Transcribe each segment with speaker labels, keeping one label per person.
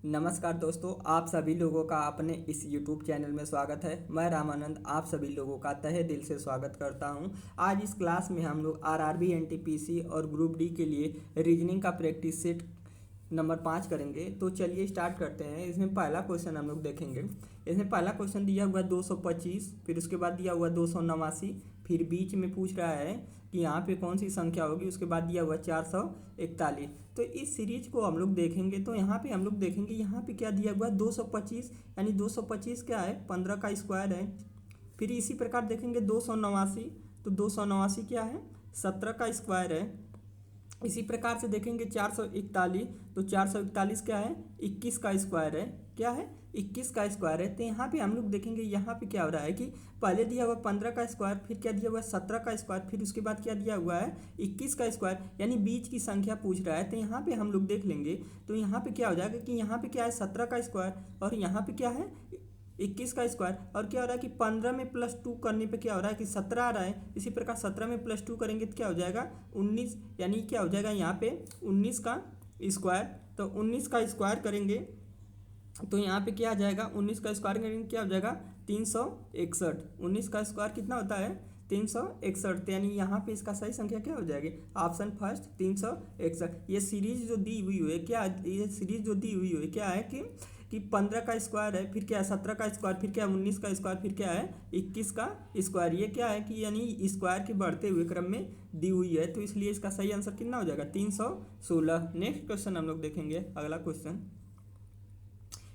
Speaker 1: नमस्कार दोस्तों, आप सभी लोगों का अपने इस YouTube चैनल में स्वागत है। मैं रामानंद आप सभी लोगों का तहे दिल से स्वागत करता हूं। आज इस क्लास में हम लोग आरआरबी, एनटीपीसी और ग्रुप डी के लिए रीजनिंग का प्रैक्टिस सेट नंबर 5 करेंगे। तो चलिए स्टार्ट करते हैं। इसमें पहला क्वेश्चन हम लोग देखेंगे। इसमें पहला क्वेश्चन दिया हुआ है 225, फिर उसके बाद दिया हुआ 289, फिर बीच में पूछ रहा है कि यहाँ पे कौन सी संख्या होगी, उसके बाद दिया हुआ 441। तो इस सीरीज को हम लोग देखेंगे तो यहाँ पे हम लोग देखेंगे यहाँ पे क्या दिया हुआ है 225, यानी 225 क्या है 15 का स्क्वायर है। फिर इसी प्रकार देखेंगे 289, तो 289 क्या है 17 का स्क्वायर है। इसी प्रकार से देखेंगे 441, तो 441 क्या है 21 का स्क्वायर है। क्या है 21 का स्क्वायर है। तो यहाँ पे हम लोग देखेंगे यहाँ पे क्या हो रहा है कि पहले दिया हुआ 15 का स्क्वायर, फिर क्या दिया हुआ है 17 का स्क्वायर, फिर उसके बाद क्या दिया हुआ है 21 का स्क्वायर, यानी बीच की संख्या पूछ रहा है। तो यहाँ पे हम लोग देख लेंगे तो यहाँ पे क्या हो जाएगा कि यहाँ पे क्या है 17 का स्क्वायर और यहाँ पे क्या है 21 का स्क्वायर, और क्या हो रहा है कि 15 में +2 करने पे क्या हो रहा है कि 17 आ रहा है। इसी प्रकार 17 में +2 करेंगे तो क्या हो जाएगा 19, यानी क्या हो जाएगा यहाँ पे 19 का स्क्वायर। तो 19 का स्क्वायर करेंगे तो यहाँ पे क्या आ जाएगा 19 का स्क्वायर करेंगे क्या हो जाएगा 361। 19 का स्क्वायर कितना होता है 361। यानी यहाँ पे इसका सही संख्या क्या हो जाएगी ऑप्शन फर्स्ट 361। ये सीरीज जो दी हुई है क्या, ये सीरीज जो दी हुई है क्या है कि 15 का स्क्वायर है, फिर क्या है 17 का स्क्वायर, फिर क्या है 19 का स्क्वायर, फिर क्या है 21 का स्क्वायर। ये क्या है कि यानी स्क्वायर के बढ़ते हुए क्रम में दी हुई है। तो इसलिए इसका सही आंसर कितना हो जाएगा 316। नेक्स्ट क्वेश्चन हम लोग देखेंगे। अगला क्वेश्चन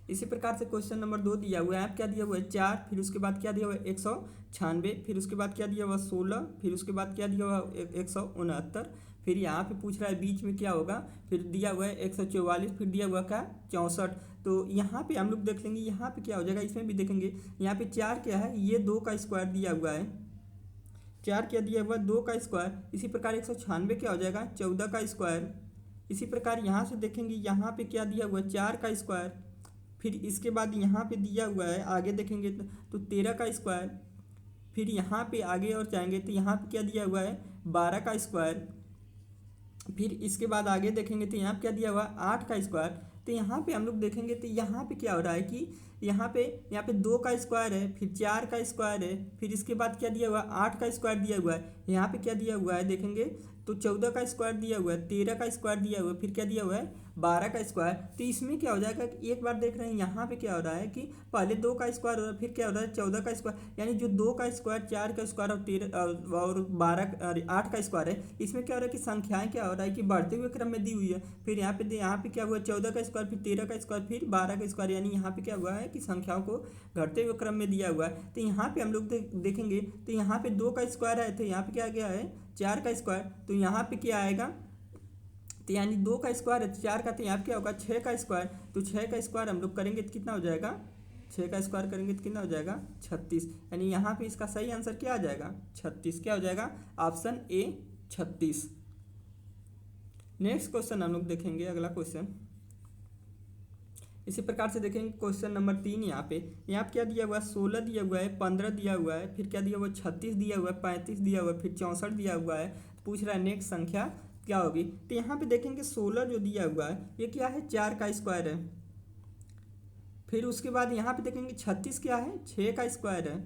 Speaker 1: इसी प्रकार से क्वेश्चन नंबर 2 दिया हुआ है। आप क्या दिया हुआ है 4, फिर उसके बाद क्या दिया हुआ है 196, फिर उसके बाद क्या दिया हुआ 16, फिर उसके बाद क्या दिया हुआ 169, फिर यहाँ पे पूछ रहा है बीच में क्या होगा, फिर दिया हुआ है 144, फिर दिया हुआ क्या 64। तो यहाँ पे हम लोग देख लेंगे यहाँ पे क्या हो जाएगा, इसमें भी देखेंगे यहाँ पे 4 क्या है ये 2 का स्क्वायर दिया हुआ है। 4 क्या दिया हुआ 2 का स्क्वायर। इसी प्रकार 196 क्या हो जाएगा 14 का स्क्वायर। इसी प्रकार यहाँ से देखेंगे यहाँ पे क्या दिया हुआ है 4 का स्क्वायर, फिर इसके बाद यहाँ पे दिया हुआ है आगे देखेंगे तो 13 का स्क्वायर, फिर यहाँ पे आगे और जाएंगे तो यहाँ पे क्या दिया हुआ है 12 का स्क्वायर, फिर इसके बाद आगे देखेंगे तो यहाँ पे क्या दिया हुआ है 8 का स्क्वायर। तो यहाँ पे हम लोग देखेंगे तो यहाँ पे क्या हो रहा है कि यहाँ पे 2 का स्क्वायर है, फिर 4 का स्क्वायर है, फिर इसके बाद क्या दिया हुआ है 8 का स्क्वायर दिया हुआ है। यहाँ पे क्या दिया हुआ है देखेंगे तो 14 का स्क्वायर दिया हुआ है, 13 का स्क्वायर दिया हुआ है, फिर क्या दिया हुआ है 12 का स्क्वायर। तो इसमें क्या हो जाएगा कि एक बार देख रहे हैं यहाँ पे क्या हो रहा है कि पहले 2 का स्क्वायर हो रहा है, फिर क्या हो रहा है 14 का स्क्वायर, यानी जो 2 का स्क्वायर 4 का स्क्वायर और 13 और 8 का स्क्वायर है, इसमें क्या हो रहा है कि संख्याएं क्या हो रहा है कि बढ़ते हुए क्रम में दी हुई है। फिर यहाँ पे क्या हुआ 14 का स्क्वायर, फिर 13 का स्क्वायर, फिर 12 का स्क्वायर, यानी यहाँ पे क्या हुआ है कि संख्याओं को घटते हुए क्रम में दिया हुआ है। तो यहाँ पे हम लोग देखेंगे तो यहाँ पे 2 का स्क्वायर है, तो यहाँ पे क्या गया है 4 का स्क्वायर, तो यहाँ पे क्या आएगा तो यानी 2 का स्क्वायर है 4 का, तो यहाँ पे क्या होगा 6 का स्क्वायर। तो 6 का स्क्वायर हम लोग करेंगे तो कितना हो जाएगा 6 का स्क्वायर करेंगे तो कितना हो जाएगा 36। यानी यहाँ पे इसका सही आंसर क्या आ जाएगा 36। क्या हो जाएगा ऑप्शन ए 36। नेक्स्ट क्वेश्चन हम लोग देखेंगे। अगला क्वेश्चन इसी प्रकार से देखेंगे क्वेश्चन नंबर 3। यहाँ पे क्या दिया हुआ है 16 दिया हुआ है, 15 दिया हुआ है, फिर क्या दिया हुआ है 36 दिया हुआ है, 35 दिया हुआ है, फिर 64 दिया हुआ है। पूछ रहा है नेक्स्ट संख्या क्या होगी। तो यहाँ पे देखेंगे 16 जो दिया हुआ है ये क्या है 4 का स्क्वायर है। फिर उसके बाद यहाँ पे देखेंगे 36 क्या है 6 का स्क्वायर है।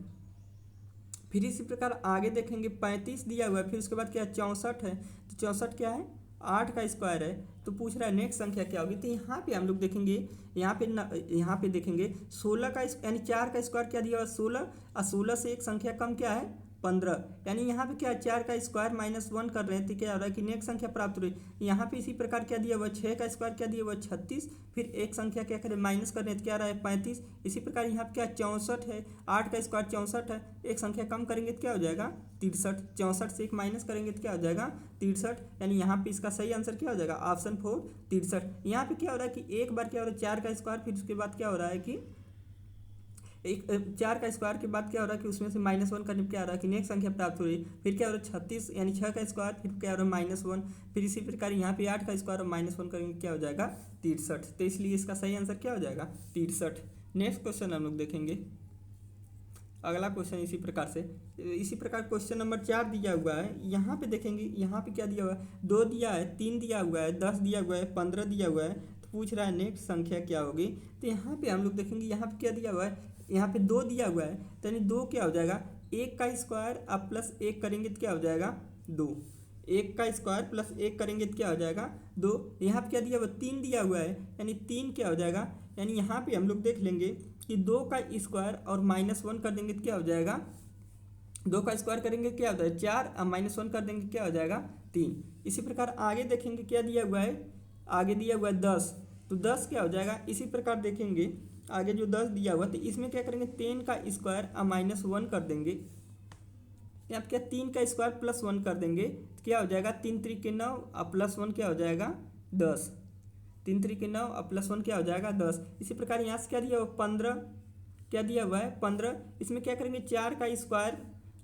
Speaker 1: फिर इसी प्रकार आगे देखेंगे 35 दिया हुआ है, फिर उसके बाद क्या 64 है, तो 64 क्या है 8 का स्क्वायर है। तो पूछ रहा है नेक्स्ट संख्या क्या होगी। तो यहाँ पे हम लोग देखेंगे यहाँ पे देखेंगे 16 का यानी 4 का स्क्वायर क्या दिया हुआ 16, और 16 से एक संख्या कम क्या है 15, यानी यहाँ पे क्या 4 का स्क्वायर -1 कर रहे हैं तो क्या हो रहा है कि नेक्स्ट संख्या प्राप्त हो रही है। यहाँ पे इसी प्रकार क्या दिया हुआ 6 का स्क्वायर क्या दिया हुआ 36, फिर एक संख्या क्या करें माइनस कर रहे हैं तो क्या आ रहा है 35। इसी प्रकार यहाँ पे क्या 64 है, 8 का स्क्वायर 64 है, एक संख्या कम करेंगे तो क्या हो जाएगा 63। 64 से एक माइनस करेंगे तो क्या हो जाएगा 63, यानी यहाँ पे इसका सही आंसर क्या हो जाएगा ऑप्शन 4 63। यहाँ पे क्या हो रहा है कि एक बार क्या हो रहा है 4 का स्क्वायर, फिर उसके बाद क्या हो रहा है कि 4 का स्क्वायर के बाद क्या हो रहा है कि उसमें से -1 करने पर क्या हो रहा है कि नेक्स्ट संख्या प्राप्त हो रही है। फिर क्या हो रहा है 36 यानी 6 का स्क्वायर, फिर क्या हो रहा है -1, फिर इसी प्रकार यहाँ पे 8 का स्क्वायर और -1 करेंगे क्या हो जाएगा 63। तो इसलिए इसका सही आंसर क्या हो जाएगा 63। नेक्स्ट क्वेश्चन हम लोग देखेंगे। अगला क्वेश्चन इसी प्रकार क्वेश्चन नंबर 4 दिया हुआ है। यहाँ पे देखेंगे यहाँ पे क्या दिया हुआ है 2 दिया है, 3 दिया हुआ है, 10 दिया हुआ है, 15 दिया हुआ है। तो पूछ रहा है नेक्स्ट संख्या क्या होगी। तो यहाँ पे हम लोग देखेंगे, यहाँ पे क्या दिया हुआ है, यहाँ पे 2 दिया हुआ है, तो यानी 2 क्या हो जाएगा, 1 का स्क्वायर अब प्लस 1 करेंगे तो क्या हो जाएगा 2। 1 का स्क्वायर प्लस 1 करेंगे तो क्या हो जाएगा 2। यहाँ पे क्या दिया हुआ, 3 दिया हुआ है, यानी 3 क्या हो जाएगा, यानी यहाँ पे हम लोग देख लेंगे कि 2 का स्क्वायर और -1 कर देंगे तो क्या हो जाएगा, 2 का स्क्वायर करेंगे क्या होता है 4, अब -1 कर देंगे क्या हो जाएगा 3। इसी प्रकार आगे देखेंगे क्या दिया हुआ है, आगे दिया हुआ है 10, तो 10 क्या हो जाएगा, इसी प्रकार देखेंगे आगे जो 10 दिया हुआ, तो इसमें क्या करेंगे 10 का स्क्वायर अब -1 कर देंगे, यहाँ क्या 3 का स्क्वायर प्लस 1 कर देंगे तो क्या हो जाएगा 3 त्रिक 9 अब प्लस 1 क्या हो जाएगा 10। 3 त्रिक 9 अब प्लस 1 क्या हो जाएगा 10। इसी प्रकार यहाँ से क्या दिया हुआ 15, क्या दिया हुआ है 15, इसमें क्या करेंगे 4 का स्क्वायर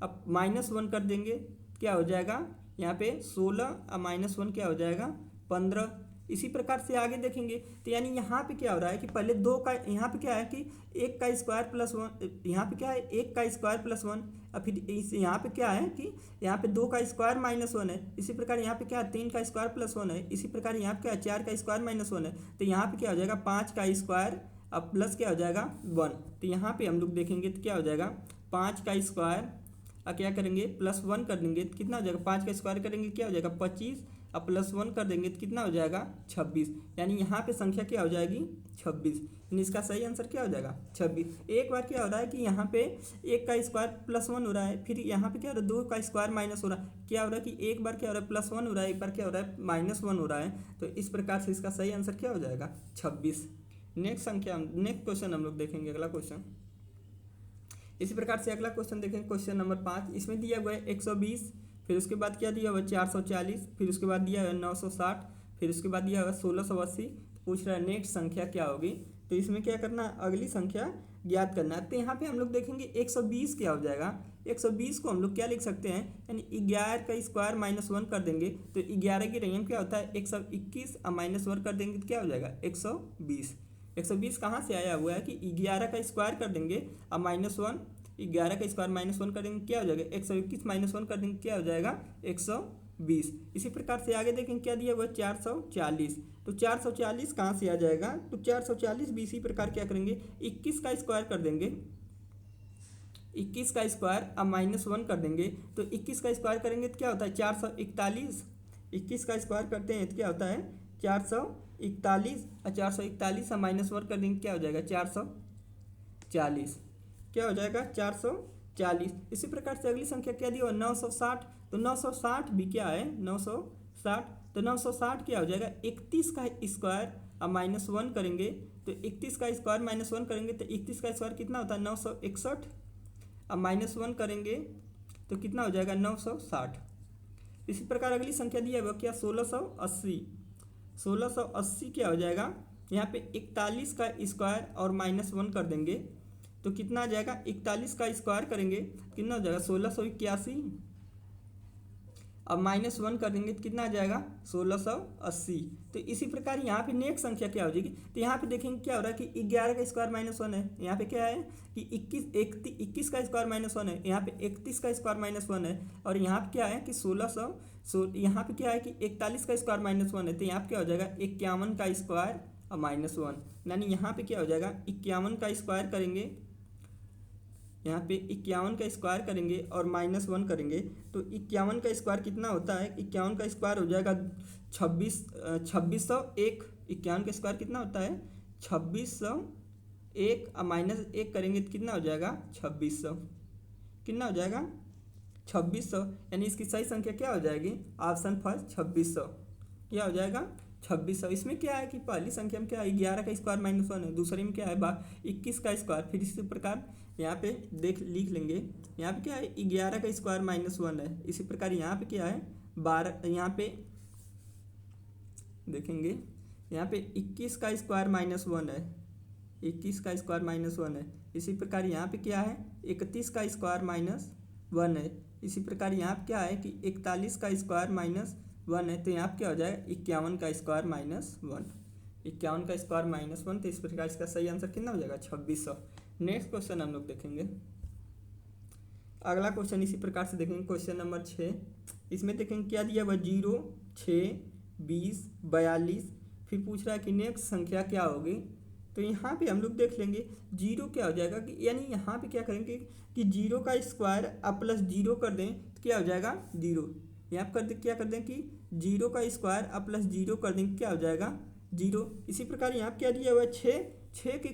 Speaker 1: अब -1 कर देंगे क्या हो जाएगा यहाँ पे 16 अब -1 क्या हो जाएगा 15। इसी प्रकार से आगे देखेंगे, तो यानी यहाँ पे क्या हो रहा है कि पहले 2 का, यहाँ पे क्या है कि 1 का स्क्वायर प्लस 1, यहाँ पे क्या है 1 का स्क्वायर प्लस 1, और फिर इस यहाँ पे क्या है कि यहाँ पे 2 का स्क्वायर -1 है। इसी प्रकार यहाँ पे क्या है 3 का स्क्वायर प्लस 1 है। इसी प्रकार यहाँ पे क्या है 4 का स्क्वायर -1 है, तो यहाँ पे क्या हो जाएगा 5 का स्क्वायर अब प्लस क्या हो जाएगा 1। तो यहाँ पे हम लोग देखेंगे तो क्या हो जाएगा 5 का स्क्वायर और क्या करेंगे प्लस 1 कर देंगे तो कितना हो जाएगा, 5 का स्क्वायर करेंगे क्या हो जाएगा 25, अब प्लस 1 कर देंगे तो कितना हो जाएगा 26। यानी यहाँ पे संख्या क्या हो जाएगी 26, यानी इसका सही आंसर क्या हो जाएगा 26। एक बार क्या हो रहा है कि यहाँ पे 1 का स्क्वायर प्लस 1 हो रहा है, फिर यहाँ पे क्या हो रहा है 2 का स्क्वायर माइनस हो रहा है, क्या हो रहा है कि एक बार क्या हो रहा है +1 हो रहा है, एक बार क्या हो रहा है -1 हो रहा है। तो इस प्रकार से इसका सही आंसर क्या हो जाएगा 26। नेक्स्ट क्वेश्चन हम लोग देखेंगे, अगला क्वेश्चन। इसी प्रकार से अगला क्वेश्चन देखेंगे, क्वेश्चन नंबर 5। इसमें दिया हुआ है 120, फिर उसके बाद क्या दिया हुआ है 440, फिर उसके बाद दिया हुआ है 960, फिर उसके बाद दिया हुआ है 1680। पूछ रहा है नेक्स्ट संख्या क्या होगी। तो इसमें क्या करना है, अगली संख्या ज्ञात करना है। तो यहाँ पे हम लोग देखेंगे 120 क्या हो जाएगा, 120 को हम लोग क्या लिख सकते हैं, यानी 11 का स्क्वायर -1 कर देंगे तो 11 की रेंज क्या होता है 121, अब -1 कर देंगे तो क्या हो जाएगा 120। 120 कहाँ से आया हुआ है कि 11 का स्क्वायर कर देंगे अब -1, 11 का स्क्वायर -1 कर देंगे क्या हो जाएगा 121, -1 कर देंगे क्या हो जाएगा 120। इसी प्रकार से आगे देखेंगे क्या दिया हुआ है 440, तो 440 कहाँ से आ जाएगा, तो 440 भी इसी प्रकार क्या करेंगे 21 का स्क्वायर कर देंगे, 21 का स्क्वायर अब -1 कर देंगे तो 21 का स्क्वायर करेंगे तो क्या होता है 441, 21 का स्क्वायर करते हैं तो क्या होता है 441, और 441 अब -1 कर देंगे क्या हो जाएगा 440, क्या हो जाएगा 440। इसी प्रकार से अगली संख्या क्या दी हो 960, तो 960 भी क्या है 960, तो 960 क्या हो जाएगा 31 का स्क्वायर अब -1 करेंगे तो 31 का स्क्वायर -1 करेंगे तो 31 का स्क्वायर कितना होता है 961, अब -1 करेंगे तो कितना हो जाएगा 960। इसी प्रकार अगली संख्या दी है वो क्या 1680, 1680 क्या हो जाएगा, यहाँ पे 41 का स्क्वायर और -1 कर देंगे तो कितना आ जाएगा 41 का स्क्वायर करेंगे कितना हो जाएगा 1681, अब -1 कर देंगे तो कितना आ जाएगा 1680। तो इसी प्रकार यहाँ पे नेक्स्ट संख्या क्या हो जाएगी, तो यहाँ पे देखेंगे क्या हो रहा है कि 11 का स्क्वायर -1 है, यहाँ पे क्या है कि 21 का स्क्वायर -1 है, यहाँ पे 31 का स्क्वायर -1 है, और यहाँ पे क्या है कि 1600, यहाँ पे क्या है कि 41 का स्क्वायर -1 है, तो यहाँ पे क्या हो जाएगा 51 का स्क्वायर और -1, यानी यहाँ पे क्या हो जाएगा 51 का स्क्वायर करेंगे, यहाँ पे 51 का स्क्वायर करेंगे और -1 करेंगे तो 51 का स्क्वायर कितना होता है, 51 का स्क्वायर हो जाएगा 2601, 51 का स्क्वायर कितना होता है 2601, और -1 करेंगे तो कितना हो जाएगा 2600, कितना हो जाएगा 2600, यानी इसकी सही संख्या क्या हो जाएगी ऑप्शन फर्स्ट 2600, क्या हो जाएगा 2600। इसमें क्या है कि पहली संख्या में क्या है 11 का स्क्वायर -1 है, दूसरे में क्या है 21 का स्क्वायर, फिर इसी प्रकार यहाँ पे लिख लेंगे, यहाँ पे क्या है 11 का स्क्वायर -1 है, इसी प्रकार यहाँ पे क्या है 12, यहाँ पे देखेंगे यहाँ पे 21 का स्क्वायर -1 है, 21 का स्क्वायर -1 है, इसी प्रकार यहाँ पे क्या है 31 का स्क्वायर -1 है, इसी प्रकार यहाँ पे क्या है कि 41 का स्क्वायर -1 है, तो यहाँ पे क्या हो जाएगा 51 का स्क्वायर -1, 51 का स्क्वायर -1, तो इस प्रकार इसका सही आंसर कितना हो जाएगा 2600। नेक्स्ट क्वेश्चन हम लोग देखेंगे, अगला क्वेश्चन इसी प्रकार से देखेंगे, क्वेश्चन नंबर 6। इसमें देखेंगे क्या दिया हुआ 0, 6, 20, 42, फिर पूछ रहा है कि नेक्स्ट संख्या क्या होगी। तो यहाँ पे हम लोग देख लेंगे जीरो क्या हो जाएगा कि यानी यहाँ पे क्या करेंगे कि जीरो का स्क्वायर अब प्लस जीरो कर दें तो क्या हो जाएगा जीरो। यहाँ पर क्या कर दें कि जीरो का स्क्वायर अब प्लस जीरो कर दें क्या हो जाएगा जीरो। इसी प्रकार यहाँ पर क्या दिया हुआ है 6, 6 के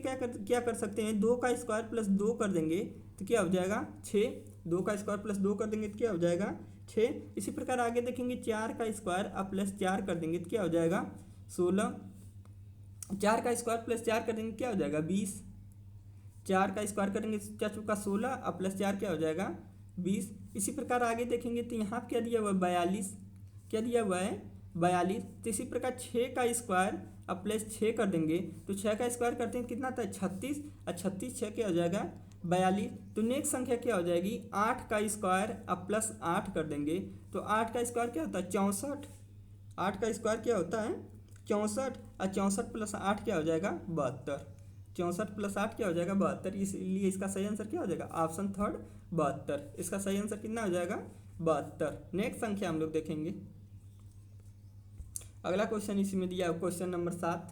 Speaker 1: क्या कर सकते हैं 2 का स्क्वायर प्लस 2 कर देंगे तो क्या हो जाएगा 6, 2 का स्क्वायर प्लस 2 कर देंगे तो क्या हो जाएगा 6। इसी प्रकार आगे देखेंगे 4 का स्क्वायर अब प्लस 4 कर देंगे तो क्या हो जाएगा 16, 4 का स्क्वायर प्लस 4 कर देंगे क्या हो जाएगा 20, 4 का स्क्वायर करेंगे 4 चौका 16 अब प्लस 4 क्या हो जाएगा 20। इसी प्रकार आगे देखेंगे तो यहाँ क्या दिया हुआ है 42, क्या दिया हुआ है 42। तो इसी प्रकार 6 का स्क्वायर अब प्लस 6 कर देंगे तो 6 का स्क्वायर करते हैं कितना था 36 और 36 6 क्या हो जाएगा 42। तो नेक्स्ट संख्या क्या हो जाएगी 8 का स्क्वायर अब प्लस 8 कर देंगे तो 8 का स्क्वायर क्या होता है 64, 8 का स्क्वायर क्या होता है 64 और 64 प्लस 8 क्या हो जाएगा 72, 64 प्लस 8 क्या हो जाएगा 72। इसलिए इसका सही आंसर क्या हो जाएगा ऑप्शन थर्ड 72। इसका सही आंसर कितना हो जाएगा 72। नेक्स्ट संख्या हम लोग देखेंगे। अगला क्वेश्चन इसी में दिया क्वेश्चन नंबर 7।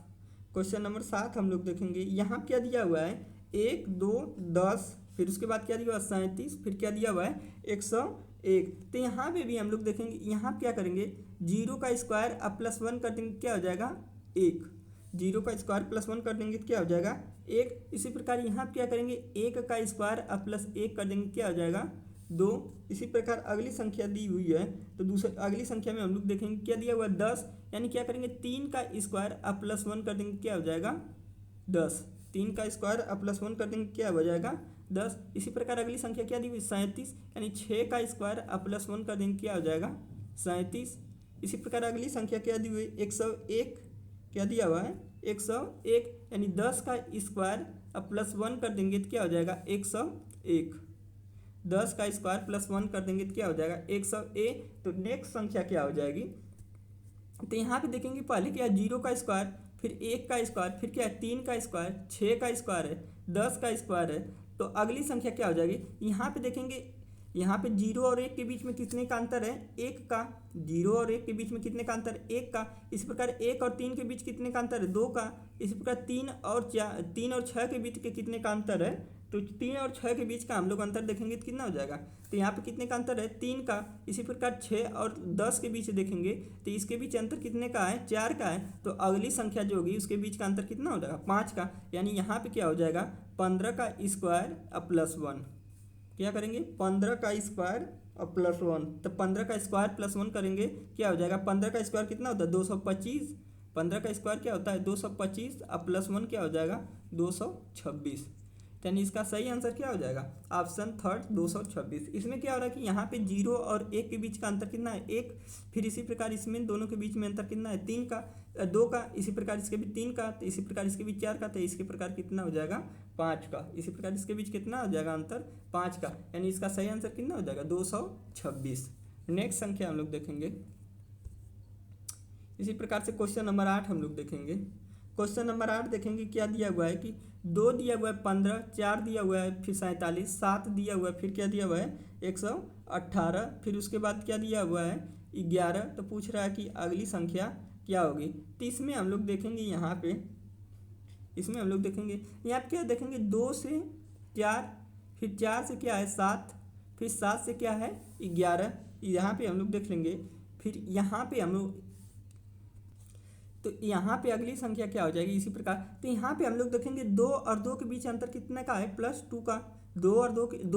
Speaker 1: क्वेश्चन नंबर 7 हम लोग देखेंगे। यहाँ क्या दिया हुआ है 1 2 10, फिर उसके बाद क्या दिया हुआ है 37, फिर क्या दिया हुआ है 101। तो यहाँ पे भी हम लोग देखेंगे यहाँ क्या करेंगे जीरो का स्क्वायर अब प्लस 1 कर देंगे क्या हो जाएगा 1, जीरो का स्क्वायर प्लस 1 कर देंगे तो क्या हो जाएगा 1। इसी प्रकार यहाँ क्या करेंगे 1 का स्क्वायर अब प्लस 1 कर देंगे क्या हो जाएगा 2। इसी प्रकार अगली संख्या दी हुई है तो दूसरी अगली संख्या में हम लोग देखेंगे क्या दिया हुआ है 10, यानी क्या करेंगे 3 का स्क्वायर अब प्लस 1 कर देंगे क्या हो जाएगा 10, 3 का स्क्वायर अब प्लस 1 कर देंगे क्या हो जाएगा 10। इसी प्रकार अगली संख्या क्या दी हुई 37, यानी 6 का स्क्वायर अब प्लस 1 कर देंगे क्या हो जाएगा 37। इसी प्रकार अगली संख्या क्या दी हुई 101, क्या दिया हुआ है 101, यानी 10 का स्क्वायर अब प्लस 1 कर देंगे तो क्या हो जाएगा 101, 10 का स्क्वायर प्लस 1 कर देंगे तो क्या हो जाएगा 101। तो नेक्स्ट संख्या क्या हो जाएगी तो यहाँ पे देखेंगे पहले क्या है 0 का स्क्वायर, फिर 1 का स्क्वायर, फिर क्या है 3 का स्क्वायर, 6 का स्क्वायर है, 10 का स्क्वायर है। तो अगली संख्या क्या हो जाएगी यहाँ पे देखेंगे यहाँ पे 0 और 1 के बीच में कितने का अंतर है 1 का, 0 और 1 के बीच में कितने का अंतर है 1 का। इसी प्रकार 1 और 3 के बीच कितने का अंतर है 2 का। इसी प्रकार 3 और 6 के बीच के कितने का अंतर है तो 3 और 6 के बीच का हम लोग अंतर देखेंगे तो कितना हो जाएगा तो यहाँ पे कितने का अंतर है 3 का। इसी प्रकार 6 और 10 के बीच देखेंगे तो इसके बीच अंतर कितने का है 4 का है। तो अगली संख्या जो होगी उसके बीच का अंतर कितना हो जाएगा 5 का, यानी यहाँ पे क्या हो जाएगा 15 का स्क्वायर अब प्लस 1, क्या करेंगे 15 का स्क्वायर और प्लस 1। तो 15 का स्क्वायर प्लस 1 करेंगे क्या हो जाएगा 15 का स्क्वायर कितना होता है 225, 15 का स्क्वायर क्या होता है 225 और प्लस 1 क्या हो जाएगा 226। यानी इसका सही आंसर क्या हो जाएगा ऑप्शन थर्ड 226। इसमें क्या हो रहा है कि यहाँ पे 0 और 1 के बीच का अंतर कितना है 1, फिर इसी प्रकार इसमें दोनों के बीच में अंतर कितना है 3 का 2 का, इसी प्रकार इसके बीच 3 का, तो इसी प्रकार इसके बीच 4 का, तो इसके प्रकार कितना हो जाएगा 5 का। इसी प्रकार इसके बीच कितना हो जाएगा अंतर 5 का, यानी इसका सही आंसर कितना हो जाएगा 226। नेक्स्ट संख्या हम लोग देखेंगे। इसी प्रकार से क्वेश्चन नंबर 8 हम लोग देखेंगे। क्वेश्चन नंबर 8 देखेंगे क्या दिया हुआ है कि 2 दिया हुआ है 15, 4 दिया हुआ है फिर 47, 7 दिया हुआ है फिर क्या दिया हुआ है 118, फिर उसके बाद क्या दिया हुआ है 11। तो पूछ रहा है कि अगली संख्या क्या होगी। तो इसमें हम लोग देखेंगे यहाँ पे इसमें हम लोग देखेंगे यहाँ पे क्या देखेंगे 2 से 4, फिर 4 से क्या है 7, फिर 7 से क्या है 11। यहाँ पे हम लोग देख लेंगे। फिर यहाँ पे हम लोग तो यहाँ पे अगली संख्या क्या हो जाएगी इसी प्रकार। तो यहाँ पे हम लोग देखेंगे 2 और 2 के बीच अंतर कितने का है +2 का, 2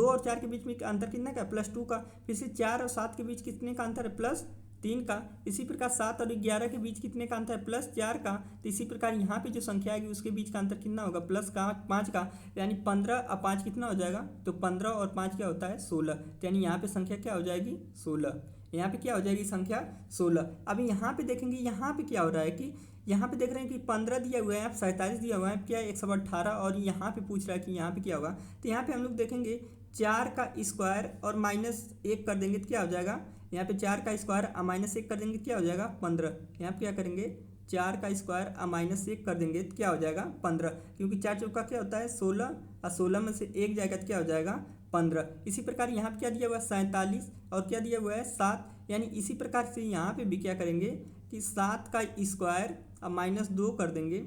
Speaker 1: और 4 के बीच में अंतर कितने का है +2 का। फिर से 4 और 7 के बीच कितने का अंतर है +3 का। इसी प्रकार 7 और 11 के बीच कितने का अंतर है +4 का। तो इसी प्रकार यहाँ पे जो संख्या आएगी उसके बीच का अंतर कितना होगा +5 का, यानी 15 और 5 कितना हो जाएगा तो 15 और 5 क्या होता है 16। तो यानी यहाँ पे संख्या क्या हो जाएगी 16। यहाँ पे क्या हो जाएगी संख्या 16। अभी यहाँ पे देखेंगे यहाँ पे क्या हो रहा है कि यहाँ पे देख रहे हैं कि 15 दिया हुआ है, यहाँ 47 दिया हुआ है, क्या 118, और यहाँ पे पूछ रहा है कि यहाँ पे क्या होगा। तो यहाँ पे हम लोग देखेंगे 4 का स्क्वायर और -1 कर देंगे तो क्या हो जाएगा। यहाँ पे 4 का स्क्वायर और -1 कर देंगे क्या हो जाएगा 15। यहाँ पे क्या करेंगे 4 का स्क्वायर और -1 कर देंगे तो क्या हो जाएगा 15, क्योंकि 4 चौका क्या होता है 16 और 16 में से 1 जाएगा तो क्या हो जाएगा 15। इसी प्रकार यहाँ पे क्या दिया हुआ है 47 और क्या दिया हुआ है 7, यानी इसी प्रकार से यहाँ पे भी क्या करेंगे कि 7 का स्क्वायर अब -2 कर देंगे,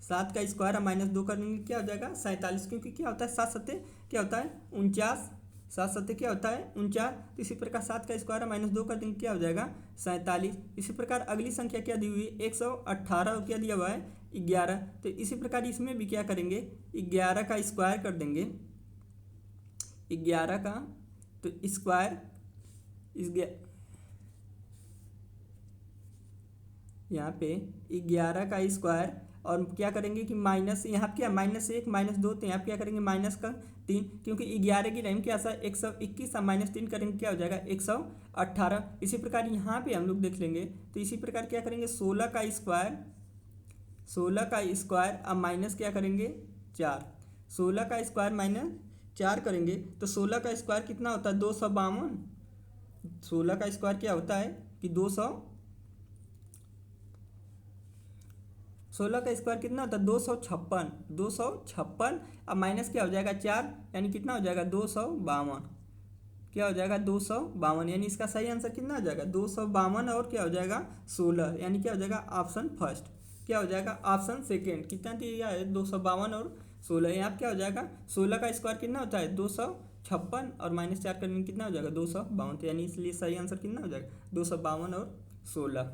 Speaker 1: 7 का स्क्वायर अब -2 कर देंगे, क्या हो जाएगा 47, क्योंकि क्या होता है 7 सत्ते क्या होता है 49, 7 सत्ते क्या होता है 49। तो इसी प्रकार 7 का स्क्वायर अब -2 कर देंगे, क्या हो जाएगा 47। इसी प्रकार अगली संख्या क्या दी हुई है 118, और क्या दिया हुआ है 11। तो इसी प्रकार इसमें भी क्या करेंगे 11 का स्क्वायर कर देंगे, 11 का तो स्क्वायर इस यहाँ पे 11 का स्क्वायर, और क्या करेंगे कि माइनस यहाँ क्या -1 -2, तो यहाँ क्या करेंगे -3, क्योंकि 11 की टाइम क्या सा 121, -3 करेंगे क्या हो जाएगा 118। इसी प्रकार यहाँ पे हम लोग देख लेंगे, तो इसी प्रकार क्या करेंगे 16 का स्क्वायर, 16 का स्क्वायर अब माइनस क्या करेंगे 4, 16 का स्क्वायर -4 करेंगे, तो 16 का स्क्वायर कितना होता है 252। 16 का स्क्वायर क्या होता है कि 16 का स्क्वायर कितना होता है 256, 256 अब माइनस क्या हो जाएगा 4, यानी कितना हो जाएगा 252, क्या हो जाएगा 252, यानी इसका सही आंसर कितना हो जाएगा 252, और क्या हो जाएगा 16, यानी क्या हो जाएगा ऑप्शन फर्स्ट, क्या हो जाएगा ऑप्शन सेकेंड। कितना दिया है 252 और 16, यहाँ क्या हो जाएगा 16 का स्क्वायर कितना होता है 256, और -4 करने में कितना हो जाएगा 252, यानी इसलिए सही आंसर कितना हो जाएगा 252 और 16।